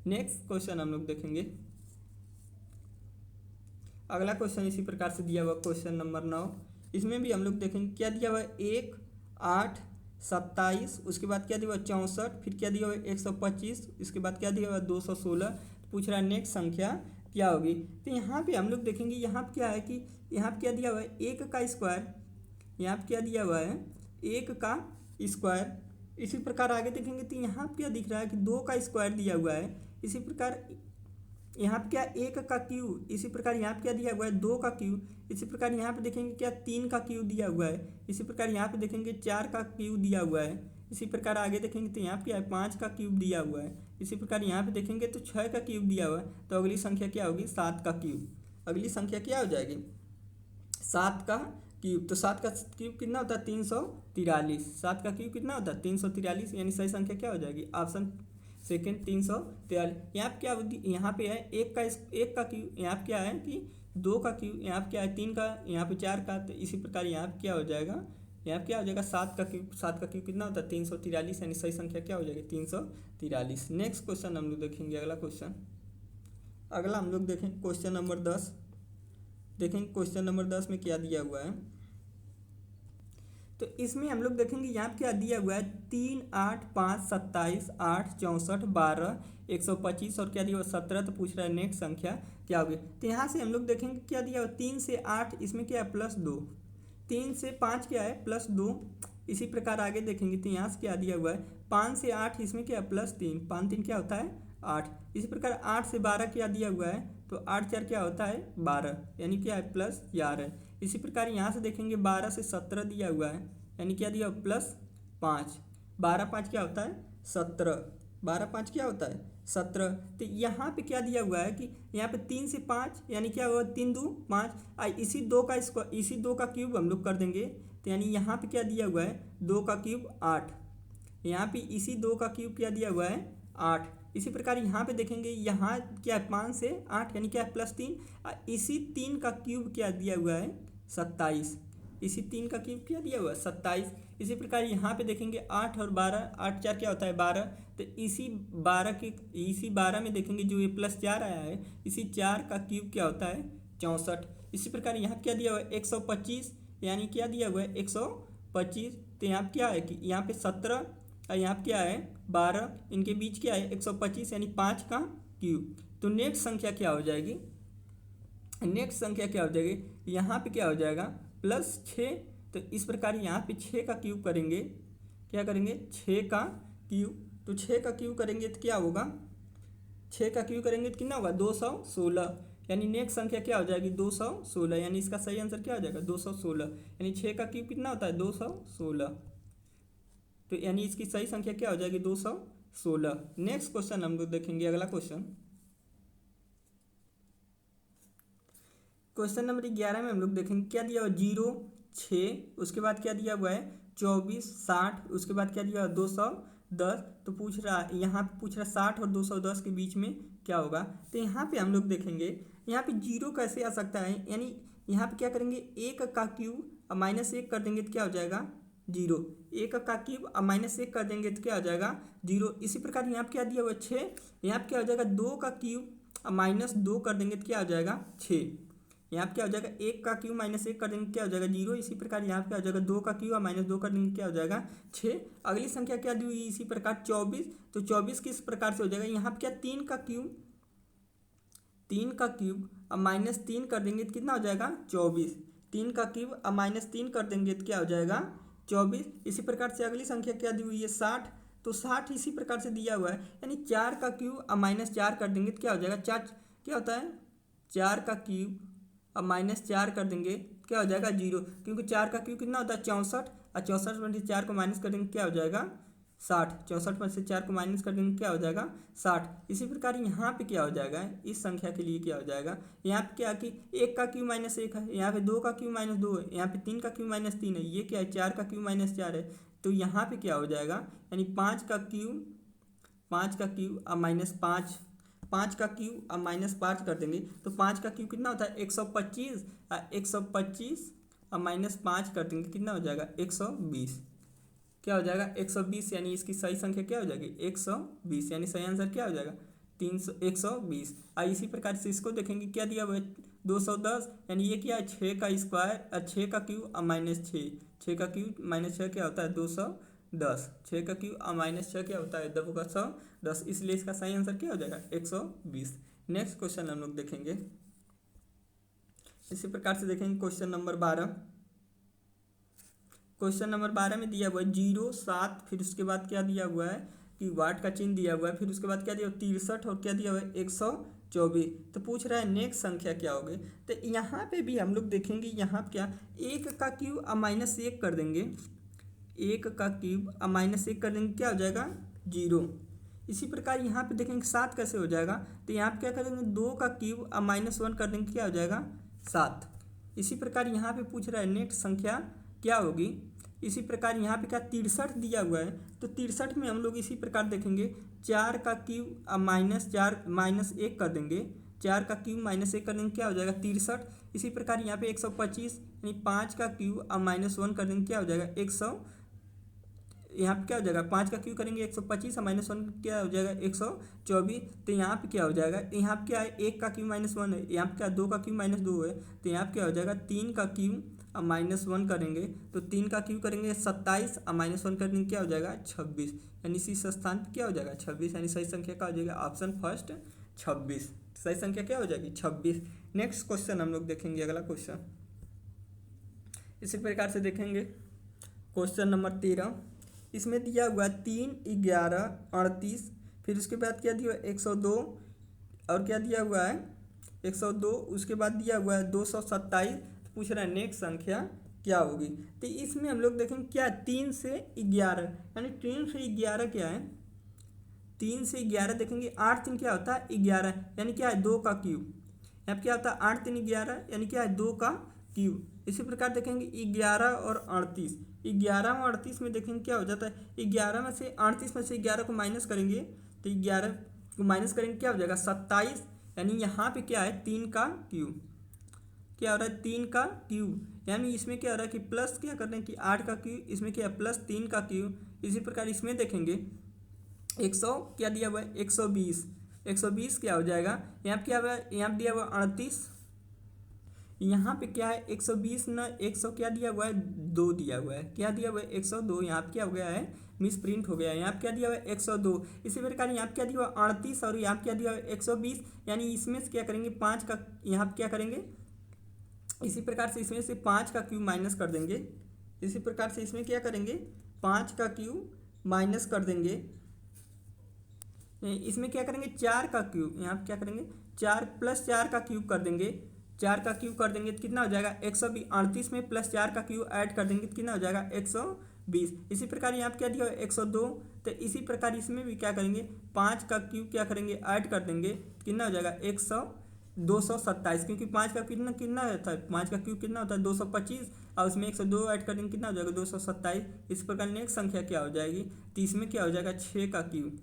Speaker 1: नेक्स्ट क्वेश्चन हम लोग देखेंगे। अगला क्वेश्चन इसी प्रकार से दिया हुआ क्वेश्चन नंबर 9, इसमें भी हम लोग देखेंगे क्या दिया हुआ है 1, 8, 27, उसके बाद क्या दिया हुआ 64, फिर क्या दिया हुआ 125, इसके बाद क्या दिया हुआ 216। पूछ रहा है नेक्स्ट संख्या क्या होगी। तो यहाँ पे हम लोग देखेंगे, यहाँ पे क्या है कि यहाँ पे क्या दिया हुआ है 1 का स्क्वायर, यहाँ पे क्या दिया हुआ है 1 का स्क्वायर। इसी प्रकार आगे देखेंगे तो यहाँ पे क्या दिख रहा है कि 2 का स्क्वायर दिया हुआ है। इसी प्रकार यहाँ पे क्या 1 का क्यूब, इसी प्रकार यहाँ पे क्या दिया हुआ है 2 का क्यूब। इसी प्रकार यहाँ पे देखेंगे क्या 3 का क्यूब दिया हुआ है। इसी प्रकार यहाँ पे देखेंगे 4 का क्यूब दिया हुआ है। इसी प्रकार आगे देखेंगे तो यहाँ पे क्या है 5 का क्यूब दिया हुआ है। इसी प्रकार यहाँ पे देखेंगे तो 6 का क्यूब दिया हुआ है। तो अगली संख्या क्या होगी 7 का क्यूब। अगली संख्या क्या हो जाएगी 7 का क्यूब। तो 7 का क्यूब कितना होता है 343। 7 का क्यूब कितना होता है 343, यानी सही संख्या क्या हो जाएगी ऑप्शन सेकेंड 343। यहाँ पे क्या यहाँ पे है 1 का क्यूब, यहाँ पे क्या है कि 2 का क्यूब, यहाँ पे क्या है 3 का, यहाँ पे 4 का। तो इसी प्रकार यहाँ पे क्या हो जाएगा, यहाँ पे क्या हो जाएगा 7 का क्यूब। 7 का क्यूब कितना होता है 343, यानी सही संख्या क्या हो जाएगी 343। नेक्स्ट क्वेश्चन हम लोग देखेंगे। अगला हम लोग देखेंगे क्वेश्चन नंबर 10। देखेंगे क्वेश्चन नंबर 10 में क्या दिया हुआ है। तो इसमें हम लोग देखेंगे यहाँ पे क्या दिया हुआ है 3, 8, 5, 27, 8, 64, 12, 125 और क्या दिया हुआ 17। तो पूछ रहा है नेक्स्ट संख्या क्या होगी। तो यहाँ से हम लोग देखेंगे क्या दिया हुआ 3 से 8, इसमें क्या है +2, 3 से 5 क्या है +2। इसी प्रकार आगे देखेंगे तो यहाँ से क्या दिया हुआ है 5 से 8, इसमें क्या है +3, 5 3 क्या होता है 8। इसी प्रकार 8 से 12 क्या दिया हुआ है, तो 8 4 क्या होता है 12, यानी क्या है +11। इसी प्रकार यहाँ से देखेंगे 12 से 17 दिया हुआ है, यानी क्या दिया +5। 12 5 क्या होता है 17, 12 5 क्या होता है 17। तो यहाँ पे क्या दिया हुआ है कि यहाँ पे 3 से 5, यानी क्या हुआ 3 2 5। इसी 2 का क्यूब हम लोग कर देंगे, तो यानी यहाँ पे क्या दिया हुआ है 2 का क्यूब 8। यहाँ पे इसी 2 का क्यूब क्या दिया हुआ है 8। इसी प्रकार यहाँ पे देखेंगे यहाँ क्या है 5 से 8, यानी क्या है +3। इसी 3 का क्यूब क्या दिया हुआ है 27। इसी 3 का क्यूब क्या दिया हुआ है 27। इसी प्रकार यहाँ पे देखेंगे 8 और 12, 8 4 क्या होता है 12। तो इसी 12 में देखेंगे जो ये +4 आया है, इसी 4 का क्यूब क्या होता है 64। इसी प्रकार यहाँ क्या दिया हुआ है 125, यानी क्या दिया हुआ है 125। तो यहाँ पे क्या है कि यहाँ पे 17 और यहाँ पे क्या है 12, इनके बीच क्या है 125, यानी 5 का क्यूब। तो नेक्स्ट संख्या क्या हो जाएगी, यहाँ पे क्या हो जाएगा +6। तो इस प्रकार यहाँ पे 6 का क्यूब करेंगे, क्या करेंगे 6 का क्यूब। तो 6 का क्यूब करेंगे तो क्या होगा 6 का क्यूब करेंगे तो कितना होगा 216, यानी नेक्स्ट संख्या क्या हो जाएगी 216, यानी इसका सही आंसर क्या हो जाएगा 216, यानी 6 का क्यूब कितना होता है 216। तो यानी इसकी सही संख्या क्या हो जाएगी 216। नेक्स्ट क्वेश्चन हम लोग देखेंगे। अगला क्वेश्चन नंबर 11 में हम लोग देखेंगे क्या दिया हुआ 0, 6, उसके बाद क्या दिया हुआ है 24, 60, उसके बाद क्या दिया हुआ 10, तो पूछ रहा है यहाँ पे, पूछ रहा 60 और 210 के बीच में क्या होगा। तो यहाँ पे हम लोग देखेंगे यहाँ पे जीरो कैसे आ सकता है, यानी यहाँ पे क्या करेंगे, एक का क्यूब और -1 कर देंगे तो क्या हो जाएगा, जीरो। एक का क्यूब और -1 कर देंगे तो क्या हो जाएगा, जीरो। इसी प्रकार यहाँ पे क्या दिया हुआ है, 6, यहाँ पे क्या हो जाएगा, 2 का क्यूब और -2 कर देंगे तो क्या हो जाएगा, 6। यहाँ पे क्या हो जाएगा, 1 का क्यूब -1 कर देंगे क्या हो जाएगा, जीरो। इसी प्रकार यहाँ पे क्या हो जाएगा, 2 का क्यूब और -2 कर देंगे क्या हो जाएगा, 6। अगली संख्या क्या दी हुई इसी प्रकार 24, तो 24 किस प्रकार से हो जाएगा, यहाँ पे क्या 3 का क्यूब और -3 कर देंगे तो कितना हो जाएगा, 24। 3 का क्यूब और -3 कर देंगे तो क्या हो जाएगा, 24। इसी प्रकार से अगली संख्या क्या दी हुई है, 60, तो 60 इसी प्रकार से दिया हुआ है, यानी 4 का क्यूब और -4 कर देंगे तो क्या हो जाएगा, 4 क्या होता है, 4 का क्यूब और -4 कर देंगे क्या हो जाएगा, जीरो। क्योंकि 4 का क्यूब कितना होता है, 64, और 64 में से 4 को माइनस कर देंगे क्या हो जाएगा, 60। 64 में से 4 को माइनस कर देंगे क्या हो जाएगा, 60। इसी प्रकार यहाँ पे क्या हो जाएगा, इस संख्या के लिए क्या हो जाएगा, यहाँ पे क्या कि 1 का क्यूब -1 है, यहाँ पे 2 का क्यूब -2 है, यहाँ पे 3 का क्यूब -3 है, ये क्या है, 4 का क्यूब -4 है। तो यहाँ पे क्या हो जाएगा, यानी 5 का क्यूब और -5, 5 का क्यूब और -5 कर देंगे तो 5 का क्यूब कितना होता है, 125, और 125 और -5 कर देंगे कितना हो जाएगा, 120। क्या हो जाएगा, 120, यानी इसकी सही संख्या क्या हो जाएगी, 120, यानी सही आंसर क्या हो जाएगा, 120। और इसी प्रकार से इसको देखेंगे क्या दिया हुआ है, 210, यानी ये क्या है, 6 का स्क्वायर और 6 का क्यूब और -6, 6 का क्यूब -6 क्या होता है, 210। 6 का क्यूब और -6 क्या होता है, 210, इसलिए इसका सही आंसर क्या हो जाएगा, 120। नेक्स्ट क्वेश्चन हम लोग देखेंगे, इसी प्रकार से देखेंगे क्वेश्चन नंबर 12। क्वेश्चन नंबर 12 में दिया हुआ है 0, 7, फिर उसके बाद क्या दिया हुआ है कि वाट का चिन्ह दिया हुआ है, फिर उसके बाद क्या दिया हुआ है, 63, और क्या दिया हुआ है, 124। तो पूछ रहा है नेक्स्ट संख्या क्या होगी। तो यहाँ पे भी हम लोग देखेंगे, यहाँ पे क्या 1 का क्यूब और -1 कर देंगे, 1 का क्यूब और -1 कर देंगे क्या हो जाएगा, 0। इसी प्रकार यहाँ पे देखेंगे 7 कैसे हो जाएगा, तो यहाँ पे क्या करेंगे, 2 का क्यूब और -1 कर देंगे क्या हो जाएगा, 7। इसी प्रकार यहाँ पे पूछ रहा है नेक्स्ट संख्या क्या होगी। इसी प्रकार यहाँ पे क्या 63 दिया हुआ है, तो 63 में हम लोग इसी प्रकार देखेंगे, 4 का क्यूब और -1 कर देंगे, 4 का क्यूब -1 कर देंगे क्या हो जाएगा, 63। इसी प्रकार यहाँ पे 125, यानी 5 का क्यूब और -1 कर देंगे क्या हो जाएगा, 100। यहाँ पे क्या हो जाएगा, 5 का क्यूब करेंगे 125 और -1 क्या हो जाएगा, 124। तो यहाँ पे क्या हो जाएगा, यहाँ पे क्या है, 1 का क्यूब -1 है, यहाँ पे क्या 2 का क्यूब -2 है, तो यहाँ पे क्या हो जाएगा, 3 का क्यूब और -1 करेंगे, तो 3 का क्यूब करेंगे 27 और -1 करेंगे क्या हो जाएगा, 26। यानी इसी स्थान पर क्या हो जाएगा, 26, यानी सही संख्या क्या हो जाएगा, ऑप्शन फर्स्ट 26। सही संख्या क्या हो जाएगी, 26। नेक्स्ट क्वेश्चन हम लोग देखेंगे, अगला क्वेश्चन इसी प्रकार से देखेंगे, क्वेश्चन नंबर 13। इसमें दिया हुआ है 3, 11, 38, फिर उसके बाद क्या दिया हुआ है, 102, और क्या दिया हुआ है, 102, उसके बाद दिया हुआ है 227। तो पूछ रहा है नेक्स्ट संख्या क्या होगी। तो इसमें हम लोग देखेंगे क्या 3 से 11, यानी 3 से 11 क्या है, 3 से 11 देखेंगे, 8 3 क्या होता है, 11, यानी क्या है 2 का क्यूब। यहाँ पे क्या होता है, 8 3 11, यानी क्या है 2 का क्यूब। इसी प्रकार देखेंगे 11 और 38, 11 और 38 में देखेंगे क्या हो जाता है, 11 में से 38 में से 11 को माइनस करेंगे, तो 11 को माइनस करेंगे क्या हो जाएगा, 27। यानी यहाँ पे क्या है 3 का क्यूब, क्या हो रहा है 3 का क्यूब। यानी इसमें क्या हो रहा है कि प्लस क्या कर रहे हैं कि 8 का क्यूब, इसमें क्या है प्लस 3 का क्यूब। इसी प्रकार इसमें देखेंगे 100 क्या दिया हुआ है, 120, 120 क्या हो जाएगा, यहाँ पे क्या हुआ है, यहाँ पे दिया हुआ 38, यहाँ पे क्या है 120 न 100 क्या दिया हुआ है, 2 दिया हुआ है, क्या दिया हुआ है 102। यहाँ पे क्या हो गया है, मिस प्रिंट हो गया है, यहाँ पे क्या दिया हुआ है 102। इसी प्रकार यहाँ पे क्या दिया हुआ 38 और यहाँ पे क्या दिया हुआ है 120। यानी इसमें से क्या करेंगे 5 का, यहाँ पे क्या करेंगे, इसी प्रकार से इसमें से 5 का क्यूब माइनस कर देंगे। इसी प्रकार से इसमें क्या करेंगे 5 का क्यूब माइनस कर देंगे। इसमें क्या करेंगे 4 का क्यूब, यहाँ पे क्या करेंगे 4 प्लस 4 का क्यूब कर देंगे, 4 का क्यूब कर देंगे तो कितना हो जाएगा 120। 38 में प्लस 4 का क्यूब ऐड कर देंगे तो कितना हो जाएगा 120। इसी प्रकार यहाँ पे क्या दिया 102। तो इसी प्रकार इसमें भी क्या करेंगे 5 का क्यूब क्या करेंगे ऐड कर देंगे, कितना हो जाएगा 227, क्योंकि 5 का कितना कितना होता है, 5 का क्यूब कितना होता है 225, और उसमें 102 ऐड कर देंगे कितना हो जाएगा 227। इस प्रकार नेक्स्ट संख्या क्या हो जाएगी, तो इसमें क्या हो जाएगा 6 का क्यूब,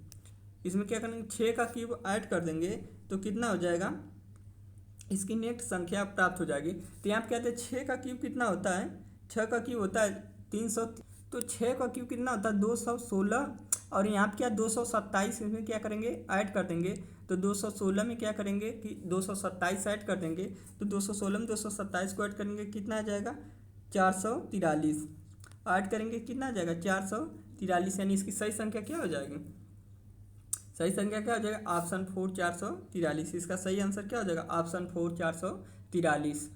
Speaker 1: इसमें क्या करेंगे 6 का क्यूब ऐड कर देंगे तो कितना हो जाएगा, इसकी नेक्स्ट संख्या प्राप्त हो जाएगी। तो यहाँ पे कहते हैं 6 का क्यूब कितना होता है, 6 का क्यूब होता है 300, तो 6 का क्यूब कितना होता है 216, और यहाँ पे क्या 227, इसमें क्या करेंगे ऐड कर देंगे, तो 216 में क्या करेंगे कि 227 ऐड कर देंगे, तो 216 में 227 को ऐड करेंगे कितना आ जाएगा 443, ऐड करेंगे कितना आ जाएगा 443, यानी इसकी सही संख्या क्या हो जाएगी, सही संख्या क्या हो जाएगा ऑप्शन 4 443, इसका सही आंसर क्या हो जाएगा ऑप्शन 4 443।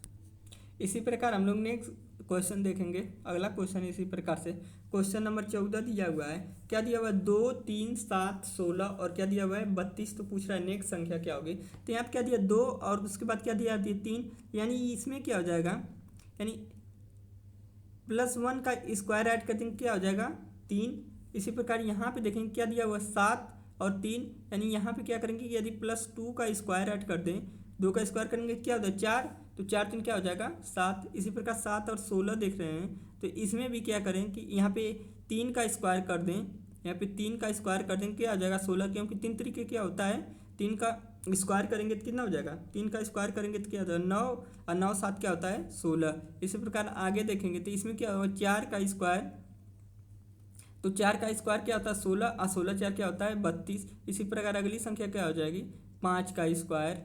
Speaker 1: इसी प्रकार हम लोग नेक्स्ट क्वेश्चन देखेंगे। अगला क्वेश्चन इसी प्रकार से क्वेश्चन नंबर 14 दिया हुआ है, क्या दिया हुआ है 2 3 7 16 और क्या दिया हुआ है 32, तो पूछ रहा है नेक्स्ट संख्या क्या होगी। तो यहाँ पे क्या दिया 2 और उसके बाद क्या दिया 3, यानी इसमें क्या हो जाएगा, यानी +1 का स्क्वायर ऐड कर देंगे क्या हो जाएगा 3। इसी प्रकार यहाँ पे देखेंगे क्या दिया हुआ 7 और 3, यानी यहाँ पे क्या करेंगे यदि +2 का स्क्वायर ऐड कर दें, 2 का स्क्वायर करेंगे क्या होता है 4, तो 4 3 क्या हो जाएगा 7। इसी प्रकार 7 और 16 देख रहे हैं, तो इसमें भी क्या करें कि यहाँ पे 3 का स्क्वायर कर दें, यहाँ पे 3 का स्क्वायर कर दें क्या हो जाएगा 16, क्योंकि 3 तरीके क्या होता है 3 का स्क्वायर करेंगे तो कितना हो जाएगा 3 का स्क्वायर करेंगे तो क्या होता है 9, और 9 7 क्या होता है 16। इसी प्रकार आगे देखेंगे तो इसमें क्या होगा 4 का स्क्वायर, तो 4 का स्क्वायर क्या होता है 16, और 16 4 क्या होता है 32। इसी प्रकार अगली संख्या क्या हो जाएगी 5 का स्क्वायर,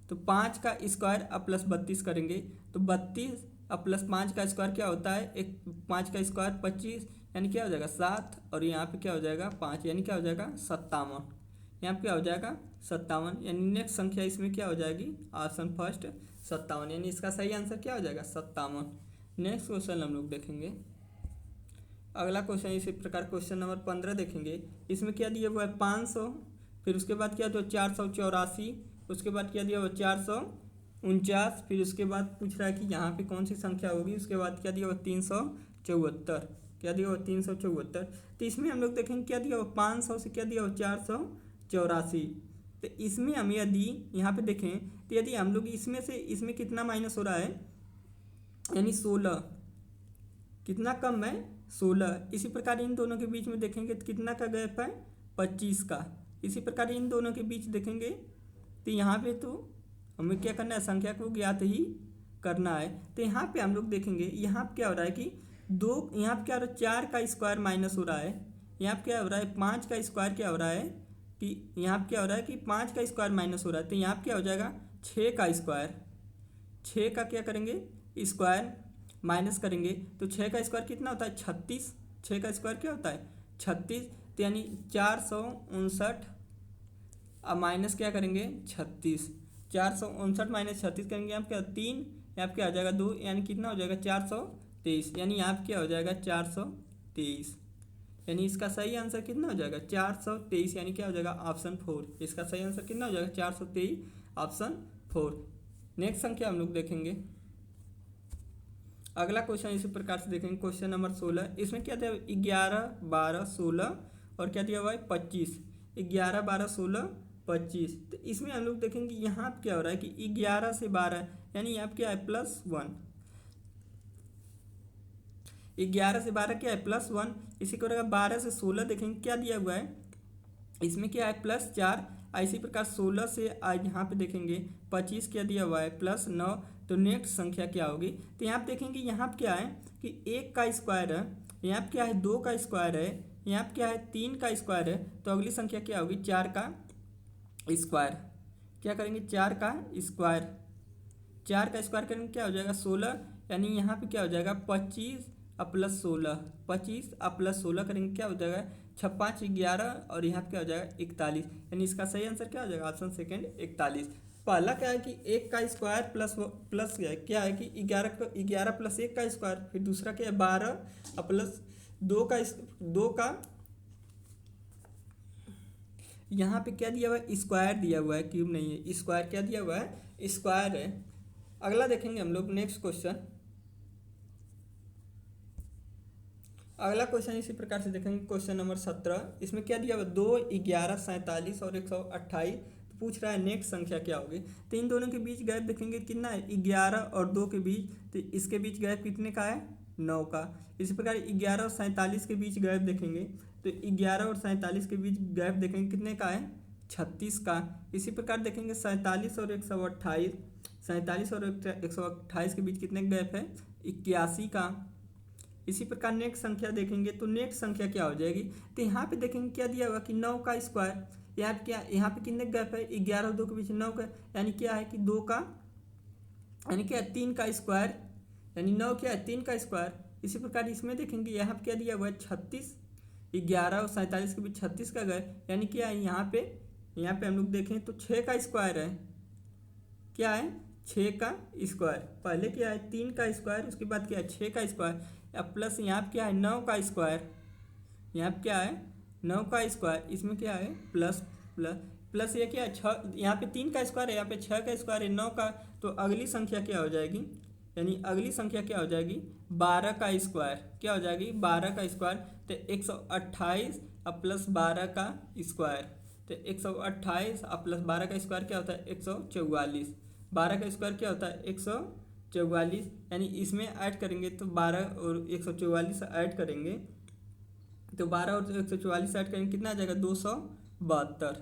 Speaker 1: तो 5 का स्क्वायर अब +32 करेंगे तो 32 अब +5 का स्क्वायर क्या होता है 5 का स्क्वायर 25, यानी क्या हो जाएगा 7, और यहाँ पे क्या हो जाएगा 5, यानी क्या हो जाएगा 57, यहाँ पे क्या हो जाएगा 57, यानी नेक्स्ट संख्या इसमें क्या हो जाएगी ऑप्शन फर्स्ट 57, यानी इसका सही आंसर क्या हो जाएगा 57। नेक्स्ट क्वेश्चन हम लोग देखेंगे। अगला क्वेश्चन इसी प्रकार क्वेश्चन नंबर 15 देखेंगे। इसमें क्या दिया हुआ है 500, फिर उसके बाद क्या दिया 484, उसके बाद क्या दिया हुआ 449, फिर उसके बाद पूछ रहा है कि यहाँ पे कौन सी संख्या होगी, उसके बाद क्या दिया हुआ 374, क्या दिया हुआ 374। तो इसमें हम लोग देखेंगे क्या दिया हुआ 500 से क्या दिया हुआ 484, तो इसमें हम यदि यहाँ पे देखें तो यदि हम लोग इसमें से इसमें कितना माइनस हो रहा है, यानी 16, कितना कम है 16। इसी प्रकार इन दोनों के बीच में देखेंगे तो कितना का गैप है 25 का। इसी प्रकार इन दोनों के बीच देखेंगे तो यहाँ पे तो हमें क्या करना है संख्या को ज्ञात ही करना है। तो यहाँ पे हम लोग देखेंगे यहाँ पे क्या हो रहा है कि यहाँ पे क्या हो रहा है 4 का स्क्वायर माइनस हो रहा है, यहाँ पे क्या हो रहा है 5 का स्क्वायर क्या हो रहा है कि यहाँ पे क्या हो रहा है कि 5 का स्क्वायर माइनस हो रहा है, तो यहाँ पे क्या हो जाएगा 6 का स्क्वायर, 6 का क्या करेंगे स्क्वायर माइनस करेंगे तो 6 का स्क्वायर कितना होता है 36, 6 का स्क्वायर क्या होता है 36, तो यानी 459, अब माइनस क्या करेंगे 36, 459 माइनस 36 करेंगे यहाँ पे क्या 3, यहाँ पे क्या हो जाएगा 2, यानी कितना हो जाएगा 423, यानी यहाँ पे क्या हो जाएगा 423, यानी इसका सही आंसर कितना हो जाएगा 423, यानी क्या हो जाएगा ऑप्शन 4, इसका सही आंसर कितना हो जाएगा 423 ऑप्शन 4। नेक्स्ट संख्या हम लोग देखेंगे। अगला क्वेश्चन इसी प्रकार से देखेंगे क्वेश्चन नंबर 16। इसमें क्या दिया 11 12 16 और क्या दिया हुआ है 25, 11 12 16 25। तो इसमें हम लोग देखेंगे यहाँ पे क्या हो रहा है कि 11 से 12, यानी यहाँ पे क्या है +1, 11 से 12 क्या है +1। इसी को 12 से 16 देखेंगे क्या दिया हुआ है, इसमें क्या है +4। इसी प्रकार 16 से आज यहाँ पे देखेंगे 25 क्या दिया हुआ है +9, तो नेक्स्ट संख्या क्या होगी। तो यहाँ पे देखेंगे यहाँ पे क्या है कि 1 का स्क्वायर है, यहाँ पे क्या है 2 का स्क्वायर है, यहाँ पे क्या है 3 का स्क्वायर है, तो अगली संख्या क्या होगी 4 का स्क्वायर। क्या करेंगे 4 का स्क्वायर, 4 का स्क्वायर करेंगे क्या हो जाएगा 16, यानी यहाँ पे क्या हो जाएगा 25 और +16, 25 और +16 करेंगे क्या हो जाएगा 6 5 11, और यहाँ पे क्या हो जाएगा 41, यानी इसका सही आंसर क्या हो जाएगा ऑप्शन सेकंड 41। पहला क्या है कि 1 का स्क्वायर प्लस क्या है कि 11 + 1 का स्क्वायर, फिर दूसरा क्या है 12 और +2 का यहाँ पे क्या दिया हुआ है स्क्वायर दिया हुआ है, क्यूब नहीं है, स्क्वायर क्या दिया हुआ है स्क्वायर है। अगला देखेंगे हम लोग नेक्स्ट क्वेश्चन। अगला क्वेश्चन इसी प्रकार से देखेंगे क्वेश्चन नंबर 17। इसमें क्या दिया हुआ 2 11 47 और 128, तो पूछ रहा है नेक्स्ट संख्या क्या होगी। तो इन दोनों के बीच गैप देखेंगे कितना है, 11 और 2 के बीच, तो इसके बीच गैप कितने का है, 9 का। इसी प्रकार 11 और 47 के बीच गैप देखेंगे, तो 11 और 47 के बीच गैप देखेंगे कितने का है, 36 का। इसी प्रकार देखेंगे 47 और 128, 47 और 128 के बीच कितने गैप है, 81 का। इसी प्रकार नेक्स्ट संख्या देखेंगे, तो नेक्स्ट संख्या क्या हो जाएगी, तो यहाँ पे देखेंगे क्या दिया हुआ कि 9 का स्क्वायर। यहाँ पे कितने गैप है, 11 और 2 के बीच 9 का, यानी क्या है कि 2 का, यानी क्या है 3 का स्क्वायर, यानी 9 क्या है 3 का स्क्वायर। इसी प्रकार इसमें देखेंगे यहाँ पे क्या दिया हुआ है 36, 11 और 47 के बीच 36 का गैप, यानी क्या है यहाँ पे हम लोग देखें तो 6 का स्क्वायर है, क्या है 6 का स्क्वायर। पहले क्या है 3 का स्क्वायर, उसके बाद क्या है 6 का स्क्वायर, अब प्लस यहाँ पे क्या है 9 का स्क्वायर, यहाँ पे क्या है 9 का स्क्वायर, इसमें क्या है प्लस प्लस प्लस, ये क्या है 6, यहाँ पे 3 का स्क्वायर है, यहाँ पे 6 का स्क्वायर है 9 का, तो अगली संख्या क्या हो जाएगी, यानी अगली संख्या क्या हो जाएगी 12 का स्क्वायर, क्या हो जाएगी 12 का स्क्वायर। तो 128 अब प्लस 12 का स्क्वायर, तो 128 अब प्लस 12 का स्क्वायर क्या होता है 144, 12 का स्क्वायर क्या होता है 144, यानी इसमें ऐड करेंगे तो 12 और 144 ऐड करेंगे, तो 12 और 144 ऐड करेंगे कितना आ जाएगा 272,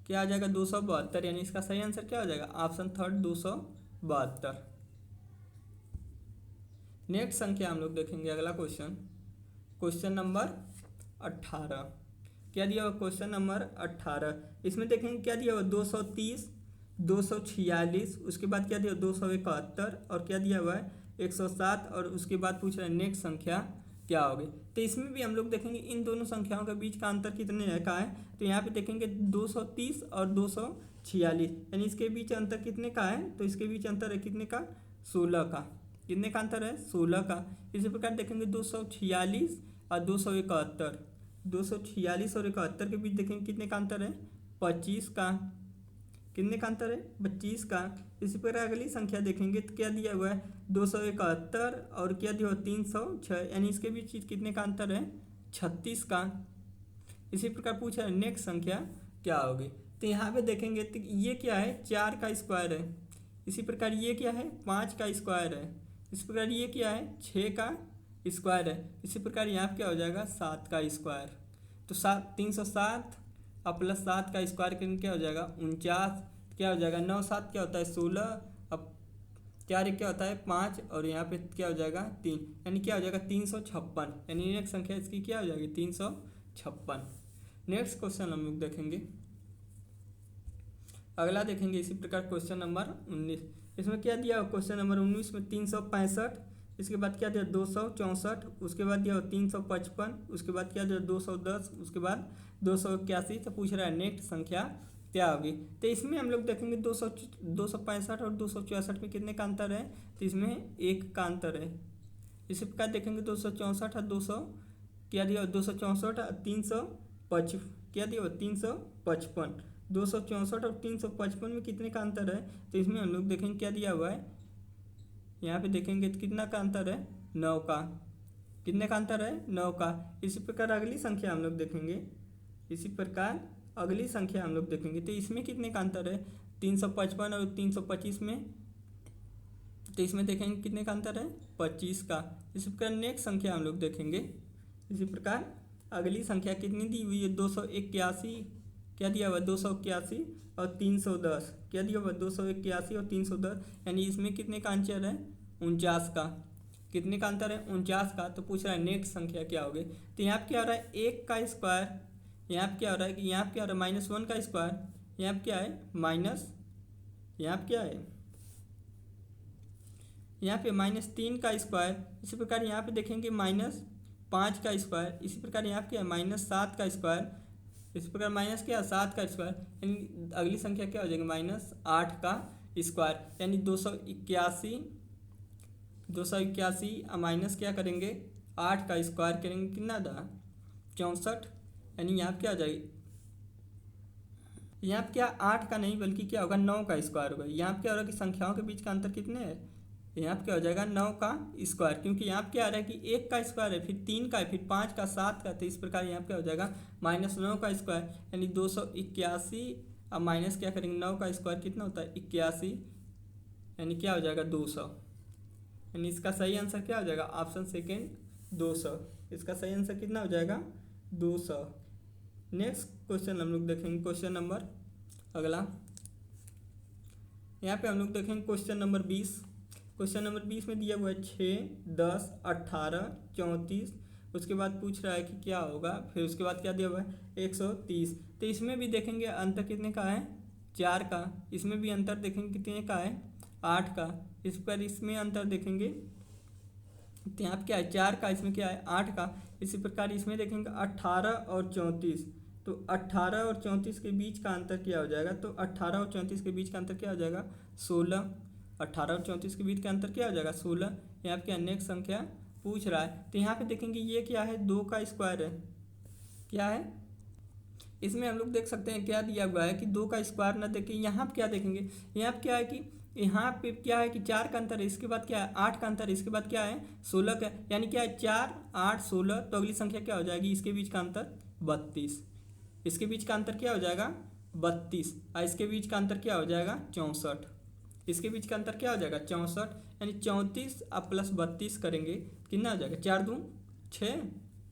Speaker 1: क्या आ जाएगा 272, यानी इसका सही आंसर क्या हो जाएगा ऑप्शन थर्ड 272। नेक्स्ट संख्या हम लोग देखेंगे, अगला क्वेश्चन नंबर 18। क्या दिया हुआ क्वेश्चन नंबर 18, इसमें देखेंगे क्या दिया हुआ 230, 246, उसके बाद क्या दिया 271 और क्या दिया हुआ है 107, और उसके बाद पूछ रहा है नेक्स्ट संख्या क्या होगी। तो इसमें भी हम लोग देखेंगे इन दोनों संख्याओं के बीच का अंतर कितने है का है, तो यहाँ पे देखेंगे 230 और 246, यानी इसके बीच अंतर कितने का है, तो इसके बीच अंतर है कितने का 16 का, कितने का अंतर है 16 का। इसी प्रकार देखेंगे 246 और 271, 246 और 71 के बीच देखेंगे कितने का अंतर है 25 का, कितने का अंतर है 25 का। इसी प्रकार अगली संख्या देखेंगे तो क्या दिया हुआ है 271 और क्या दिया हुआ 306, यानी इसके बीच कितने का अंतर है 36 का। इसी प्रकार पूछा है नेक्स्ट संख्या क्या होगी, तो यहाँ पे देखेंगे तो ये क्या है 4 का स्क्वायर है, इसी प्रकार ये क्या है 5 का स्क्वायर है, इस प्रकार ये क्या है 6 का स्क्वायर है, इसी प्रकार यहाँ पे क्या हो जाएगा 7 का स्क्वायर। तो 307 अब प्लस 7 का स्क्वायर करेंगे क्या हो जाएगा 49, क्या हो जाएगा 9 7 क्या होता है 16, अब 4 1 क्या होता है 5, और यहाँ पे क्या हो जाएगा 3, यानी क्या हो जाएगा 356, यानी नेक्स्ट संख्या इसकी क्या हो जाएगी 356। नेक्स्ट क्वेश्चन हम लोग देखेंगे, अगला देखेंगे इसी प्रकार क्वेश्चन नंबर 19। इसमें क्या दिया क्वेश्चन नंबर 19 में 365, इसके बाद क्या दिया 264, उसके बाद दिया 355, उसके बाद क्या दिया 210, उसके बाद 281। तो पूछ रहा है नेक्स्ट संख्या क्या होगी। तो इसमें हम लोग देखेंगे 265 और 264 में कितने का अंतर है, तो इसमें 1 का अंतर है। इसी प्रकार देखेंगे 264 और 200 क्या दिया 264 और 355, क्या दिया 355, 264 और 355 में कितने का अंतर है, तो इसमें हम लोग देखेंगे क्या दिया हुआ है, यहाँ पे देखेंगे तो कितना का अंतर है 9 का, कितने का अंतर है 9 का। इसी प्रकार अगली संख्या हम लोग देखेंगे, इसी प्रकार अगली संख्या हम लोग देखेंगे तो इसमें कितने का अंतर है 355 और 325 में, तो इसमें देखेंगे कितने का अंतर है 25 का। इसी प्रकार नेक्स्ट संख्या हम लोग देखेंगे, इसी प्रकार अगली संख्या कितनी दी हुई है 281, क्या दिया हुआ 281 और 310, क्या दिया हुआ 281 और 310, यानी इसमें कितने का अंतर है 49 का, कितने का अंतर है 49 का। तो पूछ रहा है नेक्स्ट संख्या क्या होगी। तो यहाँ पे क्या हो रहा है 1 का स्क्वायर, यहाँ पे क्या हो रहा है कि यहाँ पे क्या हो रहा है -1 का स्क्वायर, यहाँ पे क्या है माइनस, यहाँ पे क्या है यहाँ पे -3 का स्क्वायर। इसी प्रकार यहाँ पे देखेंगे -5 का स्क्वायर, इसी प्रकार यहाँ पे क्या है -7 का स्क्वायर, इस प्रकार माइनस क्या 7 का स्क्वायर, यानी अगली संख्या क्या हो जाएगी -8 का स्क्वायर, यानी 281 माइनस क्या करेंगे 8 का स्क्वायर करेंगे कितना था 64, यानी यहाँ क्या आ जाएगी, यहाँ पे क्या 8 का नहीं बल्कि क्या होगा 9 का स्क्वायर होगा। यहाँ पे क्या हो रहा है कि संख्याओं के बीच का अंतर कितने है, यहाँ पे क्या हो जाएगा 9 का स्क्वायर, क्योंकि यहाँ पे क्या आ रहा है कि 1 का स्क्वायर है, फिर 3 का है, फिर 5 का, 7 का, तो इस प्रकार यहाँ पे क्या हो जाएगा -9 का स्क्वायर, यानी 281 अब माइनस क्या करेंगे, 9 का स्क्वायर कितना होता है 81, यानी क्या हो जाएगा 200, यानी इसका सही आंसर क्या हो जाएगा ऑप्शन सेकेंड 200। इसका सही आंसर कितना हो जाएगा 200। नेक्स्ट क्वेश्चन हम लोग देखेंगे, क्वेश्चन नंबर अगला यहाँ पे हम लोग देखेंगे क्वेश्चन नंबर 20। क्वेश्चन नंबर 20 में दिया हुआ है 6, 10, 18, 34। उसके बाद पूछ रहा है कि क्या होगा, फिर उसके बाद क्या दिया हुआ है 130। तो इसमें भी देखेंगे अंतर कितने का है 4 का, इसमें भी अंतर देखेंगे कितने का है 8 का, इस पर इसमें अंतर देखेंगे तो यहाँ पे क्या है 4 का, इसमें क्या है 8 का। इसी प्रकार इसमें देखेंगे 18 और 34, तो 18 और 34 के बीच का अंतर क्या हो जाएगा, तो 18 और 34 के बीच का अंतर क्या हो जाएगा 16। 18 और 34 के बीच का अंतर क्या हो जाएगा 16। यहाँ पे क्या नेक्स्ट संख्या पूछ रहा है, तो यहाँ पे देखेंगे ये क्या है 2 का स्क्वायर है, क्या है इसमें हम लोग देख सकते हैं क्या दिया हुआ है कि 2 का स्क्वायर ना देखें, यहाँ पे क्या देखेंगे, यहाँ पे क्या है कि यहाँ पे क्या है कि 4 का अंतर है, इसके बाद क्या है 8 का अंतर है, इसके बाद क्या है 16 का, यानी क्या है 4, 8, 16, तो अगली संख्या क्या हो जाएगी, इसके बीच का अंतर 32। इसके बीच का अंतर क्या हो जाएगा 32, और इसके बीच का अंतर क्या हो जाएगा 64। इसके बीच का अंतर क्या हो जाएगा 64, यानी 34 अब प्लस 32 करेंगे कितना हो जाएगा 4 दूँ 6,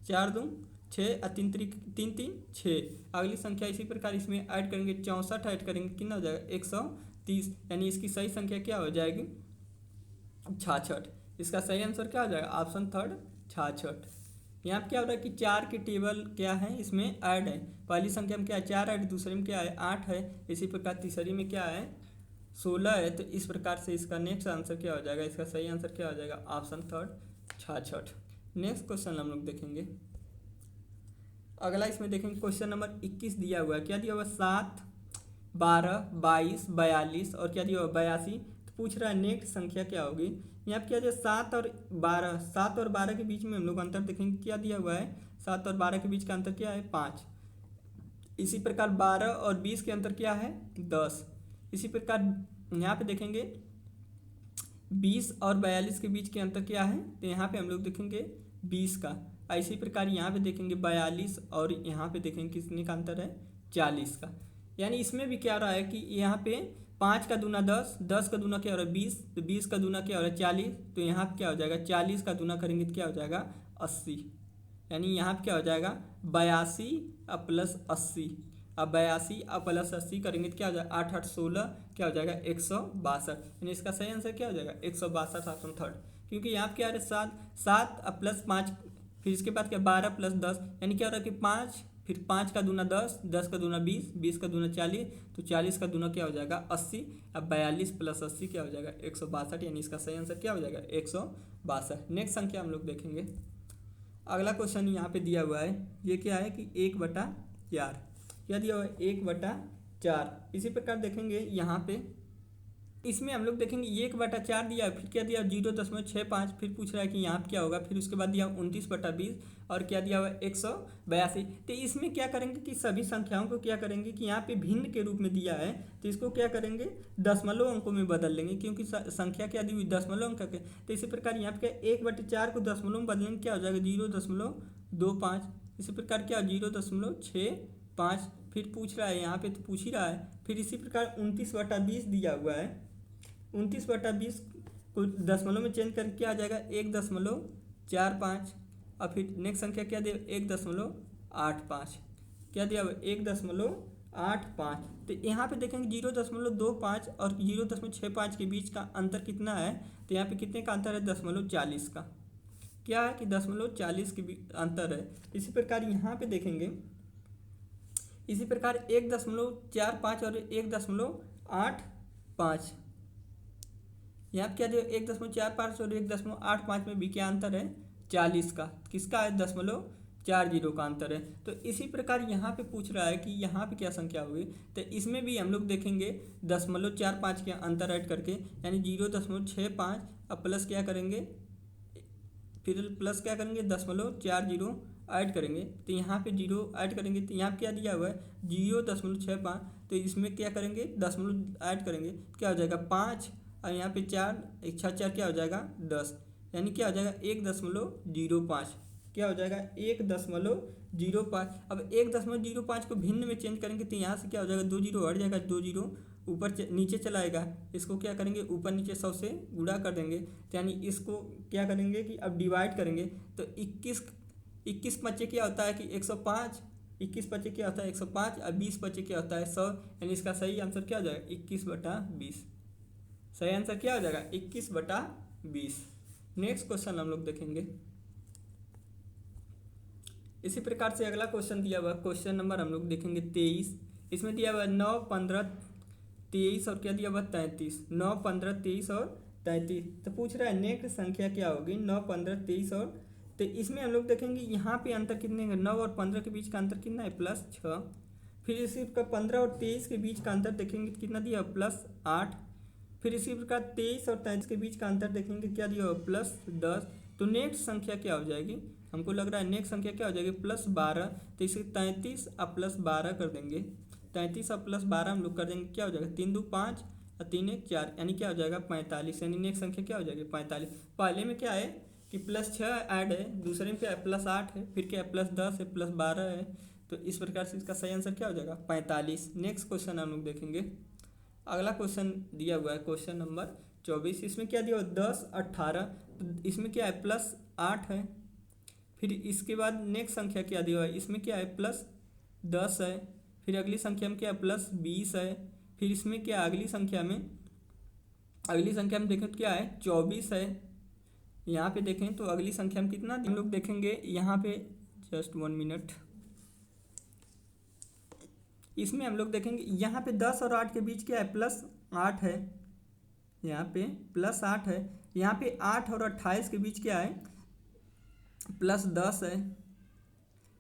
Speaker 1: 4 दूँ 6 और 3 3 6। अगली संख्या इसी प्रकार इसमें ऐड करेंगे 64 ऐड करेंगे कितना हो जाएगा 130, यानी इसकी सही संख्या क्या हो जाएगी 66। इसका सही आंसर क्या हो जाएगा ऑप्शन थर्ड 66। यहाँ पे क्या हो रहा है कि 4 के टेबल क्या है इसमें ऐड है, पहली संख्या में क्या है 4 ऐड, दूसरे में क्या है 8 है, इसी प्रकार तीसरी में क्या है 16 है। तो इस प्रकार से इसका नेक्स्ट आंसर क्या हो जाएगा, इसका सही आंसर क्या हो जाएगा ऑप्शन थर्ड 66। नेक्स्ट क्वेश्चन हम लोग देखेंगे अगला, इसमें देखेंगे क्वेश्चन नंबर 21 दिया हुआ है, क्या दिया हुआ 7, 12, 22, 42 और क्या दिया हुआ 82। तो पूछ रहा है नेक्स्ट संख्या क्या होगी। यहाँ पे क्या दिया 7 और 12, 7 और 12 के बीच में हम लोग अंतर देखेंगे, क्या दिया हुआ है 7 और 12 के बीच का अंतर क्या है 5। इसी प्रकार 12 और 20 के अंतर क्या है 10। इसी प्रकार यहाँ पे देखेंगे 20 और 42 के बीच के अंतर क्या है, तो यहाँ पे हम लोग देखेंगे 20 का। इसी प्रकार यहाँ पे देखेंगे 42 और यहाँ पे देखेंगे कितने का अंतर है 40 का। यानी इसमें भी क्या हो रहा है कि यहाँ पे 5 का दूना 10, 10 का दूना क्या हो रहा है 20, तो 20 का दूना क्या हो रहा है 40, तो यहाँ पे क्या हो जाएगा 40 का दूना करेंगे तो क्या हो जाएगा 80, यानी यहाँ पे क्या हो जाएगा 82 अब प्लस 80। अब 82 अब प्लस 80 करेंगे तो क्या हो जाएगा 8 8 16 क्या हो जाएगा 162, यानी इसका सही आंसर क्या हो जाएगा 162 ऑप्शन थर्ड। क्योंकि यहाँ पे क्या है 7 अब प्लस 5, फिर इसके बाद क्या 12 प्लस 10, यानी क्या हो रहा है कि 5, फिर 5 का दूना 10, 10 का दूना 20, 20 का दूना 40, तो 40 का दूना क्या हो जाएगा 80। अब 42 प्लस 80 क्या हो जाएगा 162, यानी इसका सही आंसर क्या हो जाएगा 162। नेक्स्ट संख्या हम लोग देखेंगे अगला क्वेश्चन यहाँ पे दिया हुआ है, ये क्या है कि 1/4, क्या दिया हुआ है 1/4। इसी प्रकार देखेंगे यहाँ पे इसमें हम लोग देखेंगे 1/4 दिया, फिर क्या दिया 0.65, फिर पूछ रहा है कि यहाँ पे क्या होगा, फिर उसके बाद दिया 29/20 और क्या दिया हुआ है 182। तो इसमें क्या करेंगे कि सभी संख्याओं को क्या करेंगे कि यहाँ पे भिन्न के रूप में दिया है, तो इसको क्या करेंगे दशमलव अंकों में बदल लेंगे, क्योंकि संख्या क्या दी हुई दशमलव अंक के। तो इसी प्रकार यहाँ पे 1/4 को दशमलव में बदलेंगे क्या हो जाएगा 0.25। इसी प्रकार क्या 0.65, फिर पूछ रहा है यहाँ पे तो पूछ ही रहा है। फिर इसी प्रकार 29/20 दिया हुआ है, 29/20 को दशमलव में चेंज करके क्या आ जाएगा 1.45। और फिर नेक्स्ट संख्या क्या दिया 1.85, क्या दिया हुआ 1.85। तो यहाँ पे देखेंगे 0.25 और 0.65 के बीच का अंतर कितना है, तो यहाँ पे कितने का अंतर है 0.40 का, क्या है कि 0.40 के अंतर है। इसी प्रकार यहाँ पे देखेंगे इसी प्रकार 1.45 और 1.85, यहाँ पे क्या दिया 1.45 और 1.85 में भी क्या अंतर है 40 का, किसका है 0.40 का अंतर है। तो इसी प्रकार यहाँ पे पूछ रहा है कि यहाँ पे क्या संख्या होगी, तो इसमें भी हम लोग देखेंगे 0.45 के अंतर ऐड करके, यानी 0.65 अब प्लस क्या करेंगे, फिर प्लस क्या करेंगे 0.40 ऐड करेंगे, तो यहाँ पे 0 ऐड करेंगे, तो यहाँ पे क्या दिया हुआ है 0.65, तो इसमें क्या करेंगे दशमलव ऐड करेंगे क्या हो जाएगा 5 और यहाँ पे 4 1 6 4 क्या हो जाएगा 10, यानी क्या हो जाएगा 1.05। क्या हो जाएगा 1.05। अब 1.05 को भिन्न में चेंज करेंगे तो यहाँ से क्या हो जाएगा 2 जीरो हट जाएगा, 2 जीरो ऊपर नीचे चला आएगा। इसको क्या करेंगे ऊपर नीचे 100 से गुणा कर देंगे, तो यानी इसको क्या करेंगे कि अब डिवाइड करेंगे तो 21 पच्चे क्या होता है कि 105, 21 पच्चे क्या होता है 105 और 20 पच्चे क्या होता है 100, यानी इसका सही आंसर क्या हो जाएगा 21/20। सही आंसर क्या हो जाएगा 21/20। नेक्स्ट क्वेश्चन हम लोग देखेंगे। इसी प्रकार से अगला क्वेश्चन दिया हुआ क्वेश्चन नंबर हम लोग देखेंगे 23। इसमें दिया हुआ 9, 15, 23 और क्या दिया हुआ 33। 9, 15, 23 और 33। तो पूछ रहा है नेक्स्ट संख्या क्या होगी 9, 15, 23 और। तो इसमें हम लोग देखेंगे यहाँ पे अंतर कितने का 9 और 15 के बीच का अंतर कितना है +6। फिर इसी प्रकार 15 और 23 के बीच का अंतर देखेंगे कितना दिया +8। फिर इसी प्रकार 23 और 33 के बीच का अंतर देखेंगे क्या दिया +10। तो नेक्स्ट संख्या क्या हो जाएगी, हमको लग रहा है नेक्स्ट संख्या क्या हो जाएगी +12। तो इसे 33 और +12 कर देंगे। 33 और +12 हम लोग कर देंगे क्या हो जाएगा 3 2 5 और 3 1 4, यानी क्या हो जाएगा 45। यानी नेक्स्ट संख्या क्या हो जाएगी 45। पहले में क्या है कि +6 ऐड है, दूसरे में क्या है +8 है, फिर क्या है +10 है, +12 है। तो इस प्रकार से इसका सही आंसर क्या हो जाएगा 45। नेक्स्ट क्वेश्चन हम लोग देखेंगे। अगला क्वेश्चन दिया हुआ है क्वेश्चन नंबर 24। इसमें क्या दिया हुआ 10, 18। तो इसमें क्या है +8 है। फिर इसके बाद नेक्स्ट संख्या क्या दिया हुआ है, इसमें क्या है +10 है। फिर अगली संख्या में क्या है +20 है। फिर इसमें क्या अगली संख्या में देखें तो क्या है 24 है। यहाँ पे देखें तो अगली संख्या में कितना हम लोग देखेंगे यहाँ पे, जस्ट 1 मिनट। इसमें हम लोग देखेंगे यहाँ पे 10 और 8 के बीच क्या है +8 है। यहाँ पे +8 है। यहाँ पे 8 और 28 के बीच क्या है +10 है।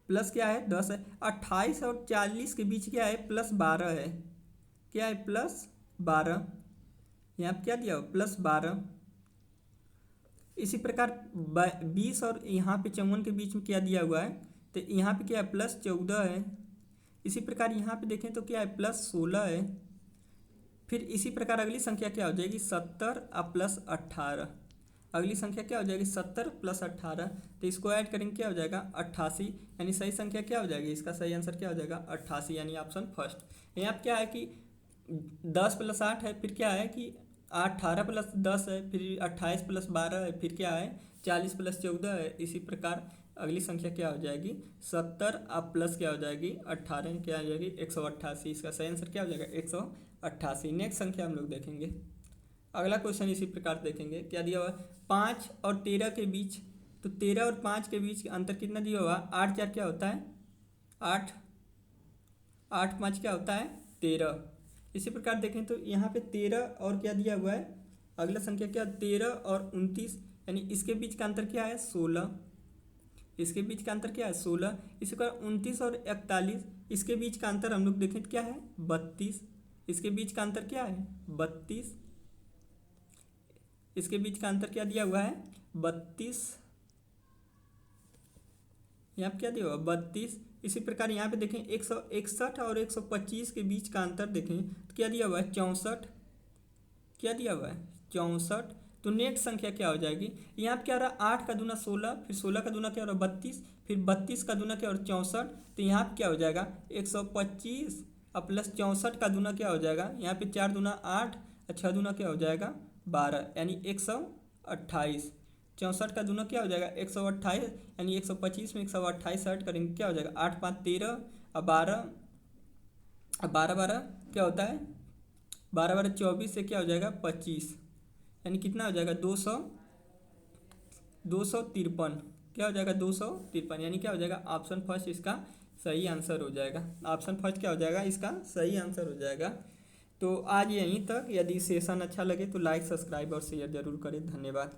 Speaker 1: प्लस क्या है 10 है। 28 और 40 के बीच क्या है +12 है। क्या है +12। यहाँ पे क्या दिया हुआ +12। इसी प्रकार 20 और यहाँ पे 54 के बीच में क्या दिया हुआ है, तो यहाँ पे क्या है +14 है। इसी प्रकार यहाँ पे देखें तो क्या है +16 है। फिर इसी प्रकार अगली संख्या क्या हो जाएगी 70 और +18। अगली संख्या क्या हो जाएगी 70 + 18। तो इसको ऐड करेंगे क्या हो जाएगा 88। यानी सही संख्या क्या हो जाएगी, इसका सही आंसर क्या हो जाएगा 88, यानी ऑप्शन फर्स्ट। यहाँ क्या है कि 10 + 8 है, फिर क्या है कि 18 + 10 है, फिर 28 + 12 है, फिर क्या है 40 + 14 है। इसी प्रकार अगली संख्या क्या हो जाएगी 70 और प्लस क्या हो जाएगी 18, क्या हो जाएगी 188। इसका सही आंसर क्या हो जाएगा 188। नेक्स्ट संख्या हम लोग देखेंगे। अगला क्वेश्चन इसी प्रकार देखेंगे। क्या दिया हुआ 5 और 13 के बीच, तो 13 और 5 के बीच अंतर कितना दिया हुआ 8 4 क्या होता है 8, 8 5 क्या होता है 13। इसी प्रकार देखें तो यहाँ पे 13 और क्या दिया हुआ है, अगला संख्या क्या 13 और 29, यानी इसके बीच का अंतर क्या है 16। इसके बीच का अंतर क्या है 16। इसी प्रकार 29 और 41, इसके बीच का अंतर हम लोग देखें तो क्या है 32। इसके बीच का अंतर क्या है 32। इसके बीच का अंतर क्या दिया हुआ है 32। यहाँ पे क्या दिया हुआ 32। इसी प्रकार यहाँ पे देखें 161 और 125 के बीच का अंतर देखें तो क्या दिया हुआ है 64। क्या दिया हुआ है 64। तो नेक्स्ट संख्या क्या हो जाएगी, यहाँ पे क्या हो रहा है 8 का दूना 16, फिर 16 का दूना क्या हो रहा है 32, फिर 32 का दूना क्या हो रहा है 64। तो यहाँ पे क्या हो जाएगा 125 और +64 का दूना क्या हो जाएगा, यहाँ पे 4 दूना 8 और 6 दूना क्या हो जाएगा 12, यानी 128। 64 का दूना क्या हो जाएगा 128, यानी 125 में 128 ऐड करेंगे क्या हो जाएगा 8 5 13 और 12 12 क्या होता है 12 12 24 से क्या हो जाएगा 25, यानी कितना हो जाएगा 253। क्या हो जाएगा 253, यानी क्या हो जाएगा ऑप्शन फर्स्ट इसका सही आंसर हो जाएगा। ऑप्शन फर्स्ट क्या हो जाएगा इसका सही आंसर हो जाएगा। तो आज यहीं तक। यदि सेशन अच्छा लगे तो लाइक सब्सक्राइब और शेयर जरूर करें। धन्यवाद।